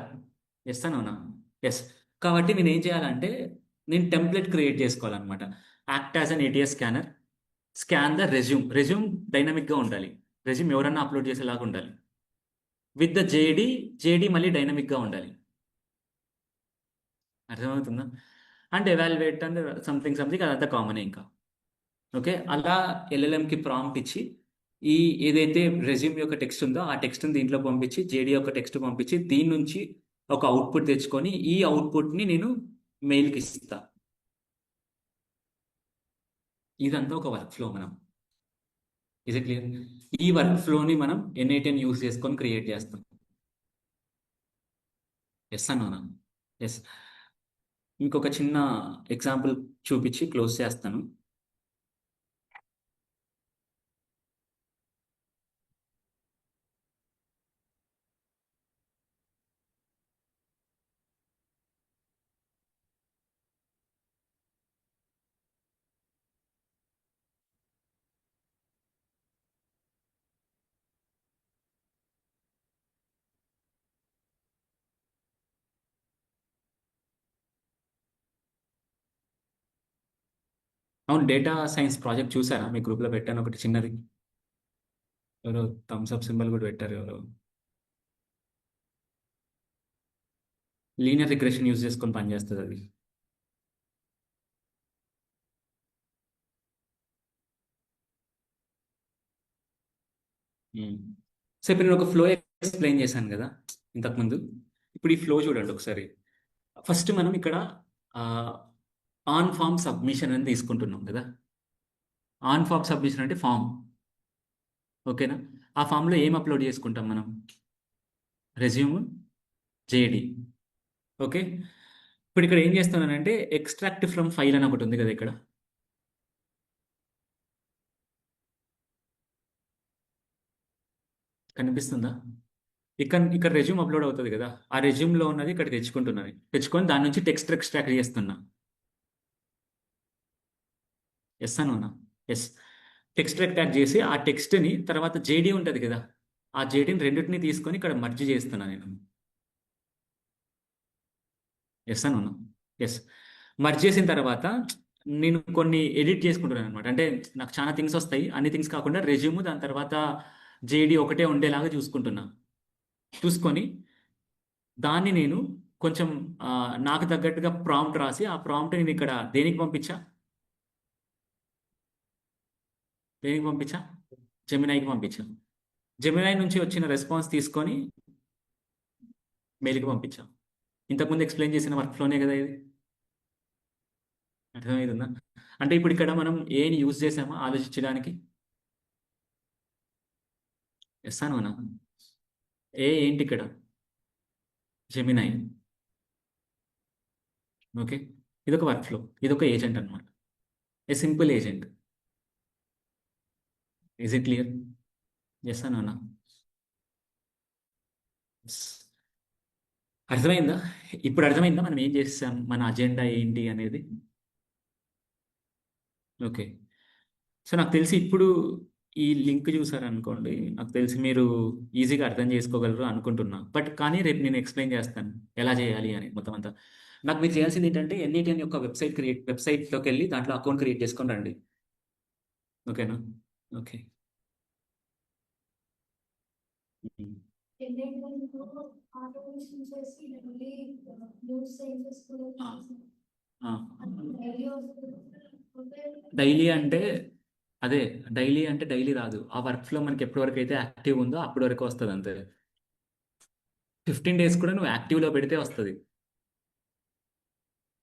Speaker 1: ఎస్ అనవునా? ఎస్. కాబట్టి నేను ఏం చేయాలంటే నేను టెంప్లెట్ క్రియేట్ చేసుకోవాలన్నమాట. Act as an ATS scanner, scan the resume. Resume డైనమిక్గా ఉండాలి, రెజ్యూమ్ ఎవరన్నా అప్లోడ్ చేసేలాగా ఉండాలి. విత్ ద జేడీ మళ్ళీ డైనమిక్గా ఉండాలి. అర్థమవుతుందా? అండ్ ఎవాల్యుయేట్ అండ్ సంథింగ్ అదంతా కామనే ఇంకా. ఓకే. అలా ఎల్ఎల్ఎంకి ప్రాంప్ట్ ఇచ్చి ఈ ఏదైతే రెజ్యూమ్ యొక్క టెక్స్ట్ ఉందో ఆ టెక్స్ట్ని దీంట్లో పంపించి, జేడీ యొక్క టెక్స్ట్ పంపించి, దీని నుంచి ఒక అవుట్పుట్ తెచ్చుకొని ఈ అవుట్పుట్ని నేను మెయిల్కి ఇస్తా. ఇదంతా ఒక వర్క్ ఫ్లో మనం. Is it clear? ఈ వర్క్ ఫ్లోని మనం N8N యూస్ చేసుకొని క్రియేట్ చేస్తాం. ఎస్ అన్నా? ఎస్. ఇంకొక చిన్న ఎగ్జాంపుల్ చూపించి క్లోజ్ చేస్తాను. అవును, డేటా సైన్స్ ప్రాజెక్ట్ చూసారా? మీ గ్రూప్లో పెట్టాను ఒకటి చిన్నది. ఎవరో థమ్స్ అప్ సింబల్ కూడా పెట్టారు ఎవరో. లీనియర్ రిగ్రెషన్ యూజ్ చేసుకొని పనిచేస్తుంది అది. ఉమ్. సో ఇప్పుడు నేను ఒక ఫ్లో ఎక్స్ప్లెయిన్ చేశాను కదా ఇంతకుముందు. ఇప్పుడు ఈ ఫ్లో చూడండి ఒకసారి. ఫస్ట్ మనం ఇక్కడ ఆన్ ఫామ్ సబ్మిషన్ అని తీసుకుంటున్నాం కదా. ఆన్ ఫామ్ సబ్మిషన్ అంటే ఫామ్, ఓకేనా? ఆ ఫామ్లో ఏం అప్లోడ్ చేసుకుంటాం మనం? Resume, JD, okay. ఇప్పుడు ఇక్కడ ఏం చేస్తున్నానంటే ఎక్స్ట్రాక్ట్ ఫ్రమ్ ఫైల్ అని ఒకటి ఉంది కదా ఇక్కడ. కనిపిస్తుందా? ఇక్కడ ఇక్కడ రెజ్యూమ్ అప్లోడ్ అవుతుంది కదా. ఆ రెజ్యూమ్లో ఉన్నది ఇక్కడ తెచ్చుకుంటున్నది, తెచ్చుకొని దాని నుంచి టెక్స్ట్ ఎక్స్ట్రాక్ట్ చేస్తున్నా. ఎస్ అనున్నా. ఎస్. టెక్స్ట్ ఎక్స్ట్రాక్ట్ చేసి ఆ టెక్స్ట్ని తర్వాత జేడీ ఉంటుంది కదా, ఆ జేడీని రెండింటిని తీసుకొని ఇక్కడ మర్జ్ చేస్తున్నా నేను. ఎస్ అనున్నా. ఎస్. మర్జ్ చేసిన తర్వాత నేను కొన్ని ఎడిట్ చేసుకుంటున్నాను అనమాట. అంటే నాకు చాలా థింగ్స్ వస్తాయి, అన్ని థింగ్స్ కాకుండా రెజ్యూమ్ దాని తర్వాత జేడీ ఒకటే ఉండేలాగా చూసుకుంటున్నా. చూసుకొని దాన్ని నేను కొంచెం నాకు తగ్గట్టుగా ప్రాంప్ట్ రాసి ఆ ప్రాంప్ట్ నేను ఇక్కడ దేనికి పంపించా? దేనికి పంపించా? జెమినైకి పంపించా. జెమినై నుంచి వచ్చిన రెస్పాన్స్ తీసుకొని మెయిల్కి పంపించాం. ఇంతకుముందు ఎక్స్ప్లెయిన్ చేసిన వర్క్ ఫ్లోనే కదా ఇది. అర్థమవుతుందా? అంటే ఇప్పుడు ఇక్కడ మనం ఏని యూజ్ చేసామో ఆలోచించడానికి. ఎస్ అనునా. ఏంటి ఇక్కడ? జెమినై. ఓకే. ఇదొక వర్క్ ఫ్లో, ఇదొక ఏజెంట్ అనమాట. A simple agent. Is it clear? Yes అనునా. అర్థమైందా? ఇప్పుడు అర్థమైందా మనం ఏం చేస్తాం, మన అజెండా ఏంటి అనేది? ఓకే. సో నాకు తెలిసి ఇప్పుడు ఈ లింక్ చూసారనుకోండి, నాకు తెలిసి మీరు ఈజీగా అర్థం చేసుకోగలరు అనుకుంటున్నా. బట్ కానీ రేపు నేను ఎక్స్ప్లెయిన్ చేస్తాను ఎలా చేయాలి అని మొత్తం అంతా. నాకు మీరు చేయాల్సింది ఏంటంటే ఎన్ఈటిఎన్ యొక్క వెబ్సైట్లోకి వెళ్ళి దాంట్లో అకౌంట్ క్రియేట్ చేసుకొని రండి. ఓకేనా? ఓకే. ఉమ్. ఆ, ఆ. డైలీ అంటే అదే, డైలీ అంటే డైలీ రాదు. ఆ వర్క్ ఫ్లో మనకి ఎప్పటి వరకు అయితే యాక్టివ్ ఉందో అప్పటి వరకు వస్తుంది అంతే. 15 డేస్ కూడా నువ్వు యాక్టివ్లో పెడితే వస్తుంది.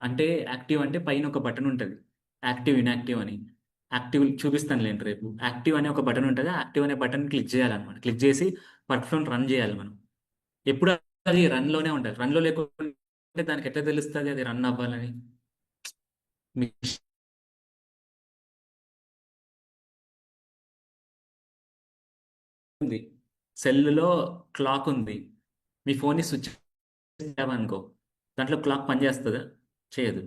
Speaker 1: అంటే యాక్టివ్ అంటే పైన ఒక బటన్ ఉంటుంది, యాక్టివ్ ఇన్యాక్టివ్ అని. యాక్టివ్ చూపిస్తాను లేండి రేపు. యాక్టివ్ అనే ఒక బటన్ ఉంటుంది, యాక్టివ్ అనే బటన్ క్లిక్ చేయాలన్నమాట. క్లిక్ చేసి వర్క్ ఫ్లోని రన్ చేయాలి మనం. ఎప్పుడు అది రన్లోనే ఉంటుంది. రన్లో లేకుంటే దానికి ఎట్లా తెలుస్తుంది అది రన్ అవ్వాలని? మిషన్ ఉంది, సెల్లో క్లాక్ ఉంది. మీ ఫోన్ని స్విచ్ అనుకో, దాంట్లో క్లాక్ పనిచేస్తుందా? చేయదు.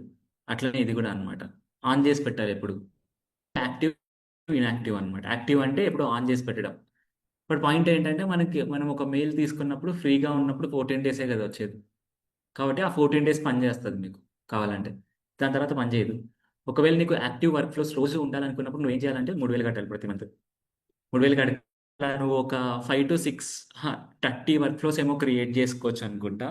Speaker 1: అట్లనే ఇది కూడా అన్నమాట. ఆన్ చేసి పెట్టాలి ఎప్పుడు. యాక్టివ్, ఇన్యాక్టివ్ అన్నమాట. యాక్టివ్ అంటే ఎప్పుడు ఆన్ చేసి పెట్టడం. బట్ పాయింట్ ఏంటంటే మనం ఒక మెయిల్ తీసుకున్నప్పుడు ఫ్రీగా ఉన్నప్పుడు 14 డేసే కదా వచ్చేది. కాబట్టి ఆ 14 డేస్ పనిచేస్తుంది మీకు కావాలంటే. దాని తర్వాత పనిచేయదు. ఒకవేళ నీకు యాక్టివ్ వర్క్ ఫ్లోస్ రోజు ఉండాలనుకున్నప్పుడు నువ్వు ఏం చేయాలంటే 3000 కట్టాలి ప్రతి మంత్. 3000 కట్టి నువ్వు ఒక 5 to 6 30 వర్క్ ఫ్లోస్ ఏమో క్రియేట్ చేసుకోవచ్చు అనుకుంటా.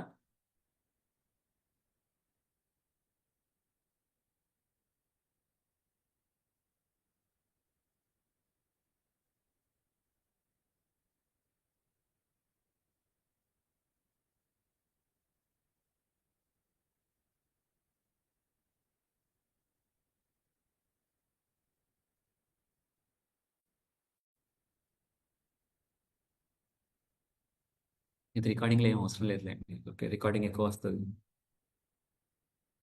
Speaker 1: ఇది రికార్డింగ్లో ఏం అవసరం లేదులేండి. ఓకే, రికార్డింగ్ ఎక్కువ వస్తుంది.